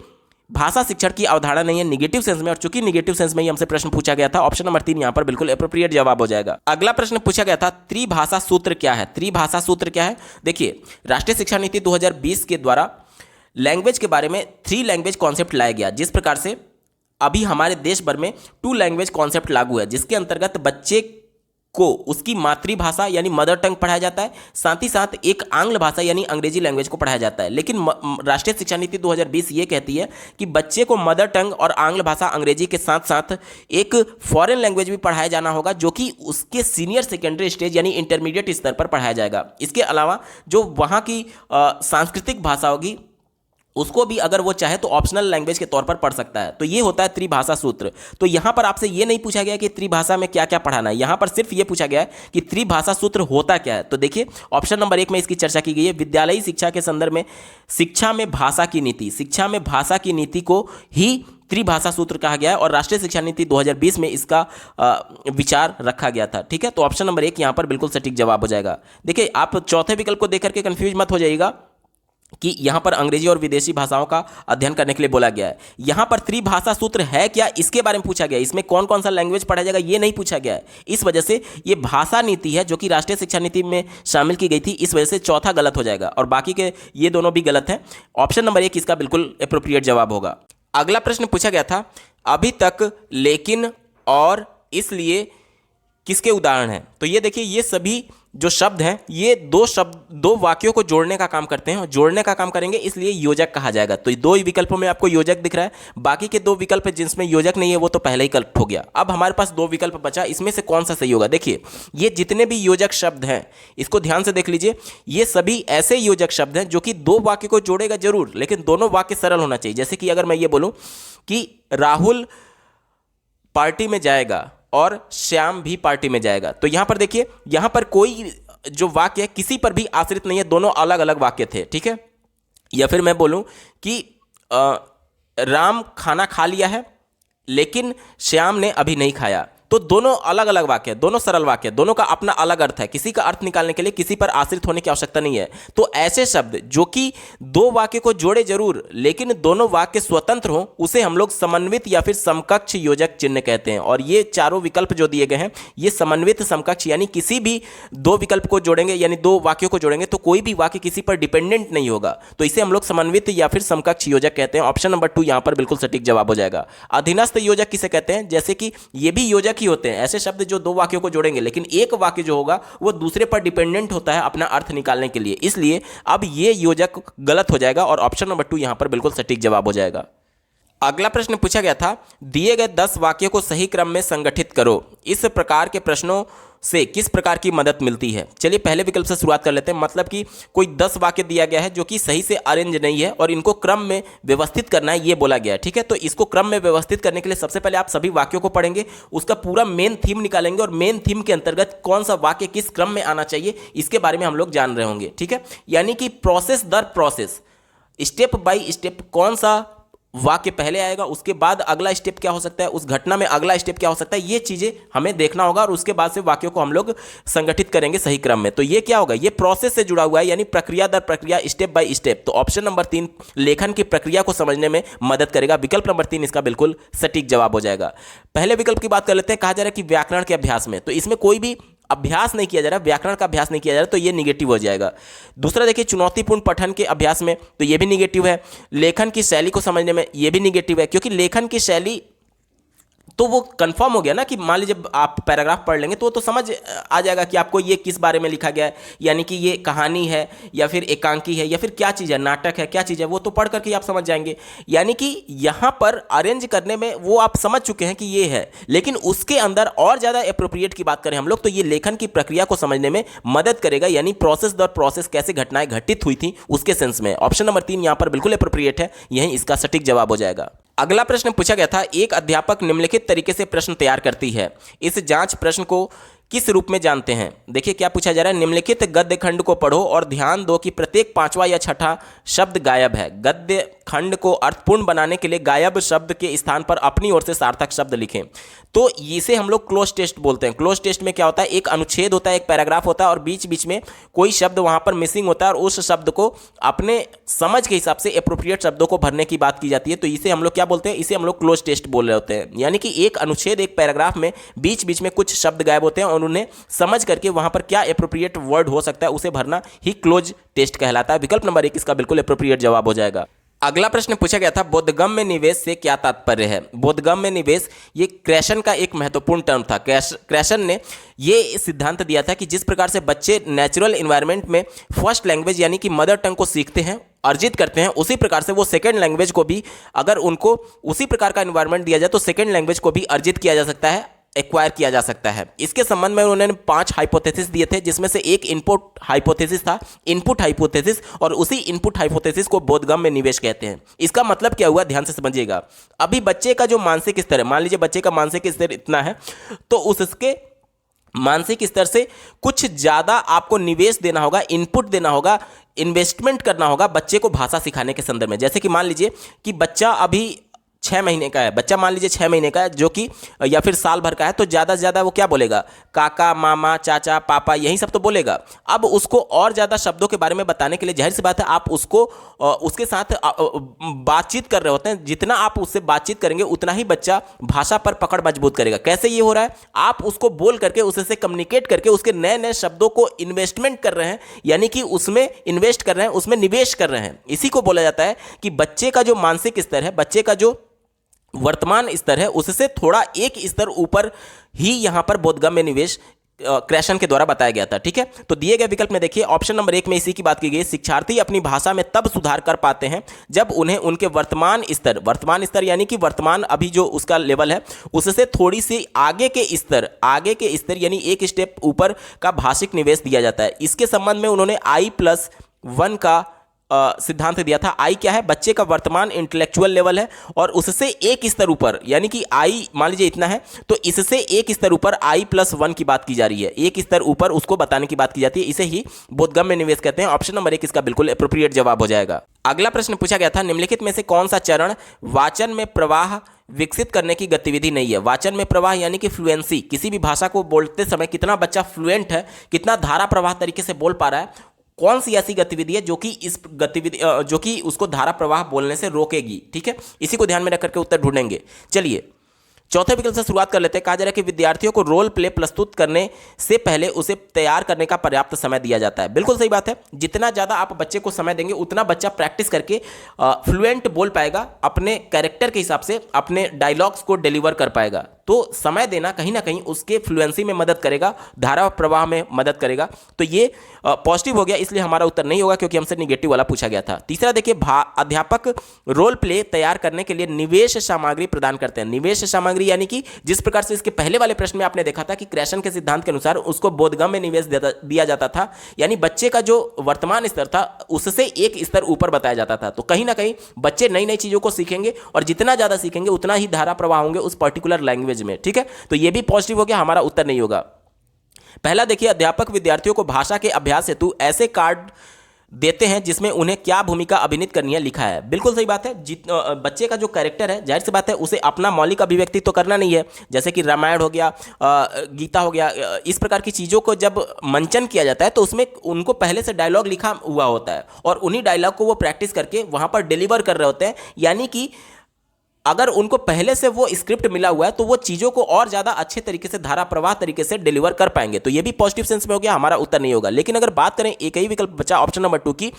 भाषा शिक्षण की अवधारणा नहीं है, निगेटिव सेंस में। और चूंकि निगेटिव सेंस में ही हमसे प्रश्न पूछा गया था, ऑप्शन नंबर 3 यहां पर बिल्कुल एप्रोप्रिएट जवाब हो जाएगा। अगला प्रश्न पूछा गया था, त्रिभाषा सूत्र क्या है? त्रिभाषा सूत्र क्या है? देखिए, राष्ट्रीय शिक्षा नीति 2020 के द्वारा लैंग्वेज के बारे में 3 लैंग्वेज कॉन्सेप्ट लाया गया। जिस प्रकार से अभी हमारे देश भर में 2 लैंग्वेज कॉन्सेप्ट लागू है, जिसके अंतर्गत बच्चे को उसकी मातृभाषा यानी मदर टंग पढ़ाया जाता है, साथ ही साथ एक आंग्ल भाषा यानी अंग्रेजी लैंग्वेज को पढ़ाया जाता है। लेकिन राष्ट्रीय शिक्षा नीति 2020 ये कहती है कि बच्चे को मदर टंग और आंग्ल भाषा अंग्रेजी के साथ साथ एक फॉरेन लैंग्वेज भी पढ़ाया जाना होगा, जो कि उसके सीनियर सेकेंडरी स्टेज यानी इंटरमीडिएट स्तर पर पढ़ाया जाएगा। इसके अलावा जो वहाँ की सांस्कृतिक भाषा होगी, उसको भी अगर वो चाहे तो ऑप्शनल लैंग्वेज के तौर पर पढ़ सकता है। तो ये होता है त्रिभाषा सूत्र। तो यहाँ पर आपसे ये नहीं पूछा गया कि त्रिभाषा में क्या क्या पढ़ाना है, यहाँ पर सिर्फ ये पूछा गया है कि त्रिभाषा सूत्र होता क्या है। तो देखिए, ऑप्शन नंबर 1 में इसकी चर्चा की गई है। विद्यालयी शिक्षा के संदर्भ में शिक्षा में भाषा की नीति, शिक्षा में भाषा की नीति को ही त्रिभाषा सूत्र कहा गया है, और राष्ट्रीय शिक्षा नीति 2020 में इसका विचार रखा गया था, ठीक है। तो ऑप्शन नंबर 1 यहाँ पर बिल्कुल सटीक जवाब हो जाएगा। देखिए, आप चौथे विकल्प को देख करके कंफ्यूज मत हो जाइएगा कि यहां पर अंग्रेजी और विदेशी भाषाओं का अध्ययन करने के लिए बोला गया है। यहां पर त्रिभाषा सूत्र है क्या, इसके बारे में पूछा गया है। इसमें कौन कौन सा लैंग्वेज पढ़ाया जाएगा ये नहीं पूछा गया है। इस वजह से ये भाषा नीति है जो कि राष्ट्रीय शिक्षा नीति में शामिल की गई थी, इस वजह से चौथा गलत हो जाएगा, और बाकी के ये दोनों भी गलत हैं। ऑप्शन नंबर 1 इसका बिल्कुल एप्रोप्रिएट जवाब होगा। अगला प्रश्न पूछा गया था, अभी तक, लेकिन और इसलिए किसके उदाहरण हैं? तो ये देखिए, ये सभी जो शब्द हैं, ये दो वाक्यों को जोड़ने का काम करते हैं, और जोड़ने का काम करेंगे, इसलिए योजक कहा जाएगा। तो 2 विकल्पों में आपको योजक दिख रहा है, बाकी के 2 विकल्प जिसमें योजक नहीं है वो तो पहले ही कट हो गया। अब हमारे पास 2 विकल्प बचा, इसमें से कौन सा सही होगा? देखिए, ये जितने भी योजक शब्द हैं, इसको ध्यान से देख लीजिए। ये सभी ऐसे योजक शब्द हैं जो कि 2 वाक्य को जोड़ेगा जरूर, लेकिन दोनों वाक्य सरल होना चाहिए। जैसे कि अगर मैं ये बोलूं कि राहुल पार्टी में जाएगा और श्याम भी पार्टी में जाएगा, तो यहां पर देखिए, यहां पर कोई जो वाक्य है किसी पर भी आश्रित नहीं है, दोनों अलग अलग वाक्य थे, ठीक है। या फिर मैं बोलूं कि राम खाना खा लिया है लेकिन श्याम ने अभी नहीं खाया, तो दोनों अलग अलग वाक्य, दोनों सरल वाक्य, दोनों का अपना अलग अर्थ है। किसी का अर्थ निकालने के लिए किसी पर आश्रित होने की आवश्यकता नहीं है। तो ऐसे शब्द जो कि 2 वाक्य को जोड़े जरूर, लेकिन दोनों वाक्य स्वतंत्र हों, उसे हम लोग समन्वित या फिर समकक्ष योजक चिन्ह कहते हैं। और ये चारों विकल्प जो दिए गए हैं, ये समन्वित, समकक्ष, यानी किसी भी 2 विकल्प को जोड़ेंगे, यानी 2 वाक्यों को जोड़ेंगे तो कोई भी वाक्य किसी पर डिपेंडेंट नहीं होगा, तो इसे हम लोग समन्वित या फिर समकक्ष योजक कहते हैं। ऑप्शन नंबर 2 यहां पर बिल्कुल सटीक जवाब हो जाएगा। अधीनस्थ योजक किसे कहते हैं? जैसे कि ये भी योजक ही होते हैं, ऐसे शब्द जो 2 वाक्यों को जोड़ेंगे, लेकिन एक वाक्य जो होगा वो दूसरे पर डिपेंडेंट होता है अपना अर्थ निकालने के लिए, इसलिए अब ये योजक गलत हो जाएगा, और ऑप्शन नंबर 2 यहां पर बिल्कुल सटीक जवाब हो जाएगा। अगला प्रश्न पूछा गया था, दिए गए 10 वाक्यों को सही क्रम में संगठित करो। इस प्रकार के प्रश्नों से किस प्रकार की मदद मिलती है? चलिए पहले विकल्प से शुरुआत कर लेते हैं। मतलब कि कोई 10 वाक्य दिया गया है जो कि सही से अरेंज नहीं है, और इनको क्रम में व्यवस्थित करना है, ये बोला गया है, ठीक है। तो इसको क्रम में व्यवस्थित करने के लिए सबसे पहले आप सभी वाक्यों को पढ़ेंगे, उसका पूरा मेन थीम निकालेंगे, और मेन थीम के अंतर्गत कौन सा वाक्य किस क्रम में आना चाहिए इसके बारे में हम लोग जान रहे होंगे, ठीक है। यानी कि प्रोसेस दर प्रोसेस, स्टेप बाय स्टेप कौन सा वाक्य पहले आएगा, उसके बाद अगला स्टेप क्या हो सकता है, उस घटना में अगला स्टेप क्या हो सकता है, ये चीजें हमें देखना होगा और उसके बाद से वाक्यों को हम लोग संगठित करेंगे सही क्रम में। तो ये क्या होगा, ये प्रोसेस से जुड़ा हुआ है, यानी प्रक्रिया दर प्रक्रिया, स्टेप बाय स्टेप। तो ऑप्शन नंबर 3 लेखन की प्रक्रिया को समझने में मदद करेगा। विकल्प नंबर 3 इसका बिल्कुल सटीक जवाब हो जाएगा। पहले विकल्प की बात कर लेते हैं। कहा जा रहा है कि व्याकरण के अभ्यास में, तो इसमें कोई भी अभ्यास नहीं किया जा रहा, व्याकरण का अभ्यास नहीं किया जा रहा, तो ये निगेटिव हो जाएगा। दूसरा देखिए, चुनौतीपूर्ण पठन के अभ्यास में, तो ये भी निगेटिव है। लेखन की शैली को समझने में, ये भी निगेटिव है, क्योंकि लेखन की शैली तो वो कंफर्म हो गया ना कि मान लीजिए आप पैराग्राफ पढ़ लेंगे तो समझ आ जाएगा कि आपको ये किस बारे में लिखा गया है, यानी कि ये कहानी है या फिर एकांकी है या फिर क्या चीज़ है, नाटक है, क्या चीज़ है, वो तो पढ़ करके आप समझ जाएंगे। यानी कि यहाँ पर अरेंज करने में वो आप समझ चुके हैं कि ये है, लेकिन उसके अंदर और ज़्यादा अप्रोप्रिएट की बात करें हम लोग, तो ये लेखन की प्रक्रिया को समझने में मदद करेगा, यानी प्रोसेस दर प्रोसेस कैसे घटनाएं घटित हुई थी उसके सेंस में। ऑप्शन नंबर 3 यहाँ पर बिल्कुल अप्रोप्रिएट है, यही इसका सटीक जवाब हो जाएगा। अगला प्रश्न पूछा गया था, एक अध्यापक निम्नलिखित तरीके से प्रश्न तैयार करती है, इस जांच प्रश्न को किस रूप में जानते हैं। देखिए क्या पूछा जा रहा है, निम्नलिखित गद्य खंड को पढ़ो और ध्यान दो कि प्रत्येक 5वां या 6ठा शब्द गायब है। गद्य खंड को अर्थपूर्ण बनाने के लिए गायब शब्द के स्थान पर अपनी ओर से सार्थक शब्द लिखें। तो इसे हम लोग क्लोज टेस्ट बोलते हैं। क्लोज टेस्ट में क्या होता है, एक अनुच्छेद होता है, एक पैराग्राफ होता है और बीच बीच में कोई शब्द वहां पर मिसिंग होता है और उस शब्द को अपने समझ के हिसाब से एप्रोप्रिएट शब्दों को भरने की बात की जाती है। तो इसे हम लोग क्या बोलते हैं, इसे हम लोग क्लोज टेस्ट बोल रहे होते हैं। यानी कि एक अनुच्छेद, एक पैराग्राफ में बीच बीच में कुछ शब्द गायब होते हैं और उन्हें समझ करके वहां पर क्या एप्रोप्रिएट वर्ड हो सकता है उसे भरना ही क्लोज टेस्ट कहलाता है। विकल्प नंबर 1 इसका बिल्कुल एप्रोप्रिएट जवाब हो जाएगा। अगला प्रश्न पूछा गया था, बोधगम्य निवेश से क्या तात्पर्य है। बोधगम्य निवेश ये क्रैशन का एक महत्वपूर्ण टर्म था। क्रैशन ने ये सिद्धांत दिया था कि जिस प्रकार से बच्चे नेचुरल एनवायरनमेंट में फर्स्ट लैंग्वेज यानी कि मदर टंग को सीखते हैं, अर्जित करते हैं, उसी प्रकार से वो सेकेंड लैंग्वेज को भी, अगर उनको उसी प्रकार का एनवायरनमेंट दिया जाए तो सेकेंड लैंग्वेज को भी अर्जित किया जा सकता है, एक्वायर किया जा सकता है। इसके संबंध में उन्होंने 5 हाइपोथेसिस दिए थे, जिसमें से एक इनपुट हाइपोथेसिस था, इनपुट हाइपोथेसिस, और उसी इनपुट हाइपोथेसिस को बोधगम्य निवेश कहते हैं। इसका मतलब क्या हुआ, ध्यान से समझिएगा। अभी बच्चे का जो मानसिक स्तर है, मान लीजिए बच्चे का मानसिक स्तर इतना है, तो उसके मानसिक स्तर से कुछ ज़्यादा आपको निवेश देना होगा, इनपुट देना होगा, इन्वेस्टमेंट करना होगा बच्चे को भाषा सिखाने के संदर्भ में। जैसे कि मान लीजिए कि बच्चा अभी 6 महीने का है, बच्चा मान लीजिए 6 महीने का है, जो कि या फिर साल भर का है, तो ज़्यादा से ज़्यादा वो क्या बोलेगा, काका, मामा, चाचा, पापा, यही सब तो बोलेगा। अब उसको और ज़्यादा शब्दों के बारे में बताने के लिए जाहिर सी बात है आप उसको उसके साथ बातचीत कर रहे होते हैं। जितना आप उससे बातचीत करेंगे उतना ही बच्चा भाषा पर पकड़ मजबूत करेगा। कैसे ये हो रहा है, आप उसको बोल करके, उससे कम्युनिकेट करके उसके नए नए शब्दों को इन्वेस्टमेंट कर रहे हैं, यानी कि उसमें इन्वेस्ट कर रहे हैं, उसमें निवेश कर रहे हैं। इसी को बोला जाता है कि बच्चे का जो मानसिक स्तर है, बच्चे का जो वर्तमान स्तर है, उससे थोड़ा एक स्तर ऊपर ही यहां पर बोधगम्य निवेश क्रैशन के द्वारा बताया गया था। ठीक है, तो दिए गए विकल्प में देखिए ऑप्शन नंबर 1 में इसी की बात की गई, शिक्षार्थी अपनी भाषा में तब सुधार कर पाते हैं जब उन्हें उनके वर्तमान स्तर यानी कि वर्तमान अभी जो उसका लेवल है उससे थोड़ी सी आगे के स्तर यानी एक स्टेप ऊपर का भाषिक निवेश दिया जाता है। इसके संबंध में उन्होंने I+1 का सिद्धांत दिया था। आई क्या है, बच्चे का वर्तमान इंटेलेक्चुअल लेवल है और उससे एक स्तर ऊपर, यानी कि आई मान लीजिए इतना है, तो इससे एक स्तर ऊपर I+1 की बात की जा रही है, एक स्तर ऊपर उसको बताने की बात की जाती है। इसे ही बोधगम्य निवेश कहते हैं। ऑप्शन नंबर 1 इसका बिल्कुल एप्रोप्रिएट जवाब हो जाएगा। अगला प्रश्न पूछा गया था, निम्नलिखित में से कौन सा चरण वाचन में प्रवाह विकसित करने की गतिविधि नहीं है। वाचन में प्रवाह यानी कि फ्लुएंसी, किसी भी भाषा को बोलते समय कितना बच्चा फ्लुएंट है, कितना धारा प्रवाह तरीके से बोल पा रहा है, कौन सी ऐसी गतिविधि है जो कि उसको धारा प्रवाह बोलने से रोकेगी। ठीक है, इसी को ध्यान में रख करके उत्तर ढूंढेंगे। चलिए चौथे विकल्प से शुरुआत कर लेते हैं। कहा जा रहा है कि विद्यार्थियों को रोल प्ले प्रस्तुत करने से पहले उसे तैयार करने का पर्याप्त समय दिया जाता है। बिल्कुल सही बात है, जितना ज़्यादा आप बच्चे को समय देंगे उतना बच्चा प्रैक्टिस करके फ्लुएंट बोल पाएगा, अपने कैरेक्टर के हिसाब से अपने डायलॉग्स को डिलीवर कर पाएगा। तो समय देना कहीं ना कहीं उसके फ्लुएंसी में मदद करेगा, धारा प्रवाह में मदद करेगा। तो ये पॉजिटिव हो गया, इसलिए हमारा उत्तर नहीं होगा क्योंकि हमसे निगेटिव वाला पूछा गया था। तीसरा देखिए, अध्यापक रोल प्ले तैयार करने के लिए निवेश सामग्री प्रदान करते हैं। निवेश सामग्री यानी कि जिस प्रकार से इसके पहले वाले प्रश्न में आपने देखा था कि क्रैशन के सिद्धांत के अनुसार उसको बोधगम्य निवेश दिया जाता था, यानी बच्चे का जो वर्तमान स्तर था उससे एक स्तर ऊपर बताया जाता था। तो कहीं ना कहीं बच्चे नई नई चीजों को सीखेंगे और जितना ज्यादा सीखेंगे उतना ही धारा प्रवाह होंगे उस पर्टिकुलर लैंग्वेज में। ठीक है, तो यह भी पॉजिटिव हो गया, हमारा उत्तर नहीं होगा। पहला देखिए, अध्यापक विद्यार्थियों को भाषा के अभ्यास हेतु ऐसे कार्ड देते हैं जिसमें उन्हें क्या भूमिका अभिनीत करनी है लिखा है। बिल्कुल सही बात है। बच्चे का जो कैरेक्टर है, जाहिर सी बात है उसे अपना मौलिक अभिव्यक्ति तो करना नहीं है। जैसे कि रामायण हो गया, गीता हो गया, इस प्रकार की चीज़ों को जब मंचन किया जाता है तो उसमें उनको पहले से डायलॉग लिखा हुआ होता है और उन्हीं डायलॉग को वो प्रैक्टिस करके वहाँ पर डिलीवर कर रहे होते हैं। यानी कि अगर उनको पहले से वो स्क्रिप्ट मिला हुआ है तो वो चीज़ों को और ज़्यादा अच्छे तरीके से, धारा प्रवाह तरीके से डिलीवर कर पाएंगे। तो ये भी पॉजिटिव सेंस में हो गया, हमारा उत्तर नहीं होगा। लेकिन अगर बात करें, एक ही विकल्प बचा ऑप्शन नंबर 2 की,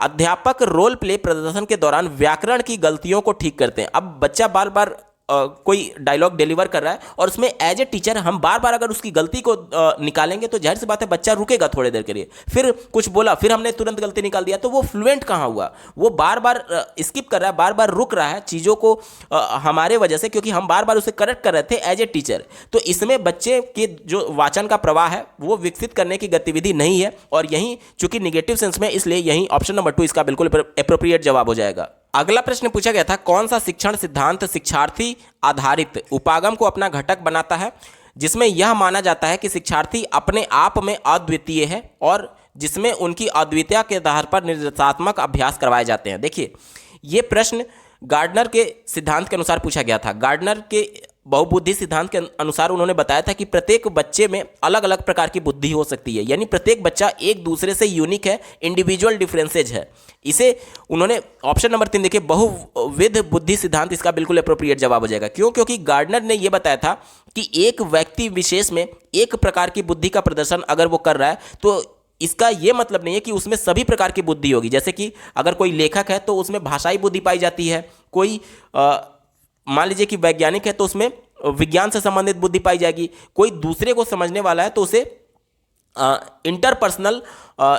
अध्यापक रोल प्ले प्रदर्शन के दौरान व्याकरण की गलतियों को ठीक करते हैं। अब बच्चा बार बार कोई डायलॉग डिलीवर कर रहा है और उसमें एज ए टीचर हम बार बार अगर उसकी गलती को निकालेंगे तो जाहिर सी बात है बच्चा रुकेगा थोड़ी देर के लिए, फिर कुछ बोला, फिर हमने तुरंत गलती निकाल दिया, तो वो फ्लुएंट कहाँ हुआ? वो बार बार स्किप कर रहा है, बार बार रुक रहा है चीज़ों को हमारे वजह से, क्योंकि हम बार बार उसे करेक्ट कर रहे थे एज ए टीचर। तो इसमें बच्चे के जो वाचन का प्रवाह है वो विकसित करने की गतिविधि नहीं है, और यही चूंकि निगेटिव सेंस में, इसलिए यही ऑप्शन नंबर 2 इसका बिल्कुल एप्रोप्रिएट जवाब हो जाएगा। अगला प्रश्न पूछा गया था, कौन सा शिक्षण सिद्धांत शिक्षार्थी आधारित उपागम को अपना घटक बनाता है, जिसमें यह माना जाता है कि शिक्षार्थी अपने आप में अद्वितीय है और जिसमें उनकी अद्वितीयता के आधार पर निर्देशात्मक अभ्यास करवाए जाते हैं। देखिए, ये प्रश्न गार्डनर के सिद्धांत के अनुसार पूछा गया था। गार्डनर के बहुबुद्धि सिद्धांत के अनुसार उन्होंने बताया था कि प्रत्येक बच्चे में अलग अलग प्रकार की बुद्धि हो सकती है, यानी प्रत्येक बच्चा एक दूसरे से यूनिक है, इंडिविजुअल डिफरेंसेज है। इसे उन्होंने ऑप्शन नंबर 3 देखिए, बहुविध बुद्धि सिद्धांत, इसका बिल्कुल अप्रोप्रिएट जवाब हो जाएगा। क्यों? क्योंकि गार्डनर ने यह बताया था कि एक व्यक्ति विशेष में एक प्रकार की बुद्धि का प्रदर्शन अगर वो कर रहा है तो इसका यह मतलब नहीं है कि उसमें सभी प्रकार की बुद्धि होगी। जैसे कि अगर कोई लेखक है तो उसमें भाषाई बुद्धि पाई जाती है, कोई मान लीजिए कि वैज्ञानिक है तो उसमें विज्ञान से संबंधित बुद्धि पाई जाएगी, कोई दूसरे को समझने वाला है तो उसे इंटरपर्सनल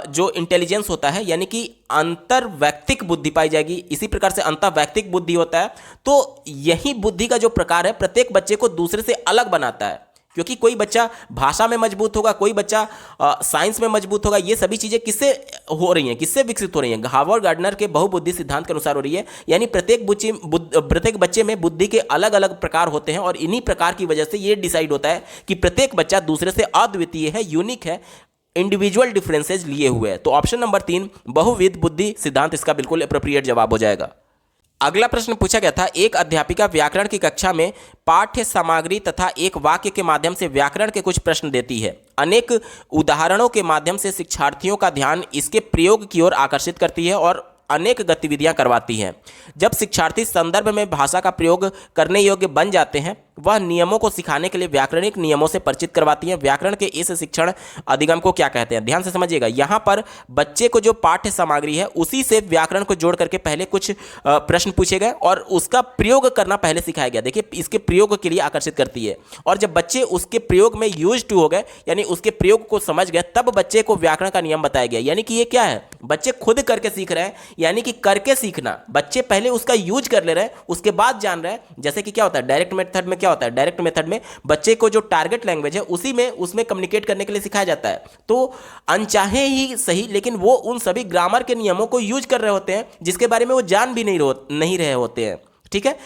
जो इंटेलिजेंस होता है, यानी कि अंतर्वैयक्तिक बुद्धि पाई जाएगी। इसी प्रकार से अंतर्वैयक्तिक बुद्धि होता है। तो यही बुद्धि का जो प्रकार है प्रत्येक बच्चे को दूसरे से अलग बनाता है, क्योंकि कोई बच्चा भाषा में मजबूत होगा, कोई बच्चा साइंस में मजबूत होगा। ये सभी चीज़ें किससे हो रही हैं, किससे विकसित हो रही हैं? हार्वर्ड गार्डनर के बहुबुद्धि सिद्धांत के अनुसार हो रही है। यानी प्रत्येक बच्चे में बुद्धि के अलग अलग प्रकार होते हैं और इन्हीं प्रकार की वजह से ये डिसाइड होता है कि प्रत्येक बच्चा दूसरे से अद्वितीय है, यूनिक है, इंडिविजुअल डिफरेंसेज लिए हुए है। तो ऑप्शन नंबर 3 बहुविध बुद्धि सिद्धांत इसका बिल्कुल एप्रोप्रिएट जवाब हो जाएगा। अगला प्रश्न पूछा गया था, एक अध्यापिका व्याकरण की कक्षा में पाठ्य सामग्री तथा एक वाक्य के माध्यम से व्याकरण के कुछ प्रश्न देती है। अनेक उदाहरणों के माध्यम से शिक्षार्थियों का ध्यान इसके प्रयोग की ओर आकर्षित करती है और अनेक गतिविधियां करवाती हैं। जब शिक्षार्थी संदर्भ में भाषा का प्रयोग करने योग्य बन जाते हैं, वह नियमों को सिखाने के लिए व्याकरणिक नियमों से परिचित करवाती हैं। व्याकरण के इस शिक्षण अधिगम को क्या कहते हैं? ध्यान से समझिएगा, यहाँ पर बच्चे को जो पाठ्य सामग्री है उसी से व्याकरण को जोड़ करके पहले कुछ प्रश्न पूछे गए और उसका प्रयोग करना पहले सिखाया गया। देखिए, इसके प्रयोग के लिए आकर्षित करती है, और जब बच्चे उसके प्रयोग में यूज टू हो गए, यानी उसके प्रयोग को समझ गए, तब बच्चे को व्याकरण का नियम बताया गया। यानी कि ये क्या है? बच्चे खुद करके सीख रहे हैं, यानी कि करके सीखना। बच्चे पहले उसका यूज कर ले रहे हैं, उसके बाद जान रहे हैं। जैसे कि क्या होता है डायरेक्ट मेथड में, क्या होता है डायरेक्ट मेथड में बच्चे को जो टारगेट लैंग्वेज है उसी में उसमें कम्युनिकेट करने के लिए सिखाया जाता है। तो अनचाहे ही सही, लेकिन वो उन सभी ग्रामर के नियमों को यूज कर रहे होते हैं जिसके बारे में वो जान भी नहीं रहे होते हैं। ठीक है,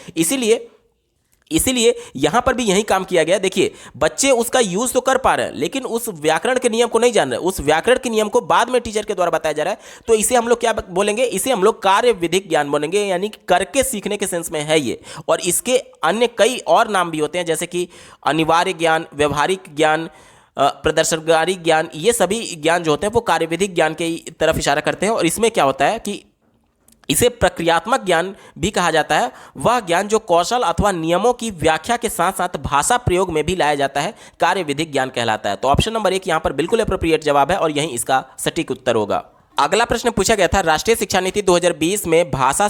इसीलिए यहां पर भी यही काम किया गया। देखिए, बच्चे उसका यूज तो कर पा रहे हैं लेकिन उस व्याकरण के नियम को नहीं जान रहे। उस व्याकरण के नियम को बाद में टीचर के द्वारा बताया जा रहा है, तो इसे हम लोग क्या बोलेंगे? इसे हम लोग कार्य विधिक ज्ञान बोलेंगे, यानी कि करके सीखने के सेंस में है ये। और इसके अन्य कई और नाम भी होते हैं, जैसे कि अनिवार्य ज्ञान, व्यवहारिक ज्ञान, प्रदर्शनकारी ज्ञान। ये सभी ज्ञान जो होते हैं वो कार्यविधिक ज्ञान की तरफ इशारा करते हैं। और इसमें क्या होता है कि इसे प्रक्रियात्मक ज्ञान भी कहा जाता है। वह ज्ञान जो कौशल अथवा नियमों की व्याख्या के साथ साथ भाषा प्रयोग में भी लाया जाता है, कार्यविधिक ज्ञान कहलाता है। तो ऑप्शन नंबर 1 यहां पर बिल्कुल एप्रोप्रिएट जवाब है और यही इसका सटीक उत्तर होगा। अगला प्रश्न पूछा गया था, राष्ट्रीय शिक्षा नीति 2020 में भाषा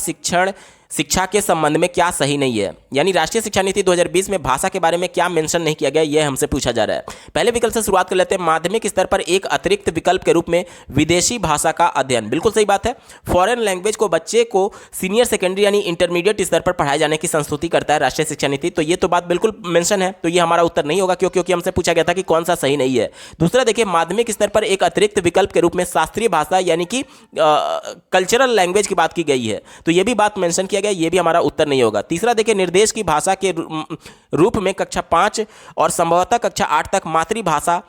शिक्षा के संबंध में क्या सही नहीं है? यानी राष्ट्रीय शिक्षा नीति 2020 में भाषा के बारे में क्या मेंशन नहीं किया गया, यह हमसे पूछा जा रहा है। पहले विकल्प से शुरुआत कर लेते हैं। माध्यमिक स्तर पर एक अतिरिक्त विकल्प के रूप में विदेशी भाषा का अध्ययन, बिल्कुल सही बात है। फॉरेन लैंग्वेज को बच्चे को सीनियर सेकेंडरी यानी इंटरमीडिएट स्तर पर पढ़ाए जाने की संस्तुति करता है राष्ट्रीय शिक्षा नीति, तो ये तो बात बिल्कुल मेंशन है, तो ये हमारा उत्तर नहीं होगा क्योंकि हमसे पूछा गया था कि कौन सा सही नहीं है। दूसरा देखिए, माध्यमिक स्तर पर एक अतिरिक्त विकल्प के रूप में शास्त्रीय भाषा यानी कि कल्चरल लैंग्वेज की बात की गई है, तो ये भी बात मेंशन किया गया, ये भी हमारा उत्तर नहीं होगा। तीसरा देखिए, निर्देश की भाषा के रूप में कक्षा 5 और संभवतः कक्षा 8 तक मातृभाषा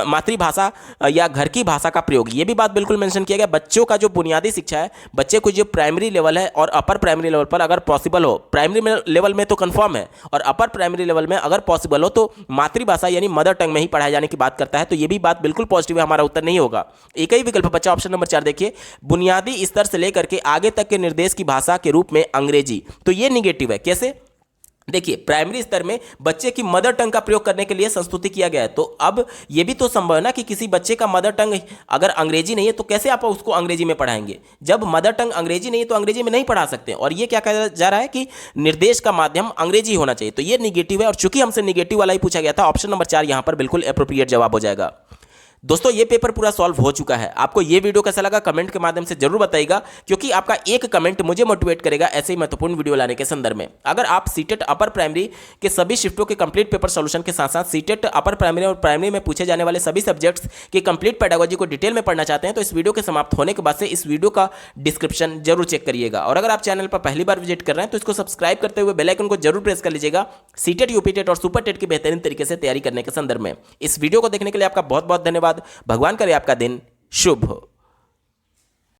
मातृभाषा या घर की भाषा का प्रयोग, ये भी बात बिल्कुल मेंशन किया गया। बच्चों का जो बुनियादी शिक्षा है, बच्चे को जो प्राइमरी लेवल है और अपर प्राइमरी लेवल पर अगर पॉसिबल हो, प्राइमरी लेवल में तो कंफर्म है, और अपर प्राइमरी लेवल में अगर पॉसिबल हो तो मातृभाषा यानी मदर टंग में ही पढ़ाए जाने की बात करता है। तो ये भी बात बिल्कुल पॉजिटिव है, हमारा उत्तर नहीं होगा। एक ही विकल्प बच्चा ऑप्शन नंबर 4 देखिए, बुनियादी स्तर से लेकर के आगे तक के निर्देश की भाषा के रूप में अंग्रेजी, तो ये निगेटिव है। कैसे? देखिए, प्राइमरी स्तर में बच्चे की मदर टंग का प्रयोग करने के लिए संस्तुति किया गया है, तो अब ये भी तो संभव है ना कि किसी बच्चे का मदर टंग अगर अंग्रेजी नहीं है तो कैसे आप उसको अंग्रेजी में पढ़ाएंगे? जब मदर टंग अंग्रेजी नहीं है तो अंग्रेजी में नहीं पढ़ा सकते। और ये क्या कहा जा रहा है कि निर्देश का माध्यम अंग्रेजी होना चाहिए, तो ये निगेटिव है। और चूंकि हमसे निगेटिव वाला ही पूछा गया था, ऑप्शन नंबर 4 यहां पर बिल्कुल एप्रोप्रिएट जवाब हो जाएगा। दोस्तों, ये पेपर पूरा सॉल्व हो चुका है। आपको ये वीडियो कैसा लगा कमेंट के माध्यम से जरूर बताइएगा, क्योंकि आपका एक कमेंट मुझे मोटिवेट करेगा ऐसे ही महत्वपूर्ण वीडियो लाने के संदर्भ में। अगर आप सीटेट अपर प्राइमरी के सभी शिफ्टों के कंप्लीट पेपर सॉल्यूशन के साथ साथ सीटेट अपर प्राइमरी और प्राइमरी में पूछे जाने वाले सभी सब्जेक्ट्स की कंप्लीट पेडागोजी को डिटेल में पढ़ना चाहते हैं, तो इस वीडियो के समाप्त होने के बाद से इस वीडियो का डिस्क्रिप्शन जरूर चेक करिएगा। और अगर आप चैनल पर पहली बार विजिट कर रहे हैं तो इसको सब्सक्राइब करते हुए बेल आइकन को जरूर प्रेस कर लीजिएगा, सीटेट, यूपी टेट और सुपर टेट की बेहतरीन तरीके से तैयारी करने के संदर्भ में। इस वीडियो को देखने के लिए आपका बहुत बहुत धन्यवाद। भगवान करे आपका दिन शुभ हो।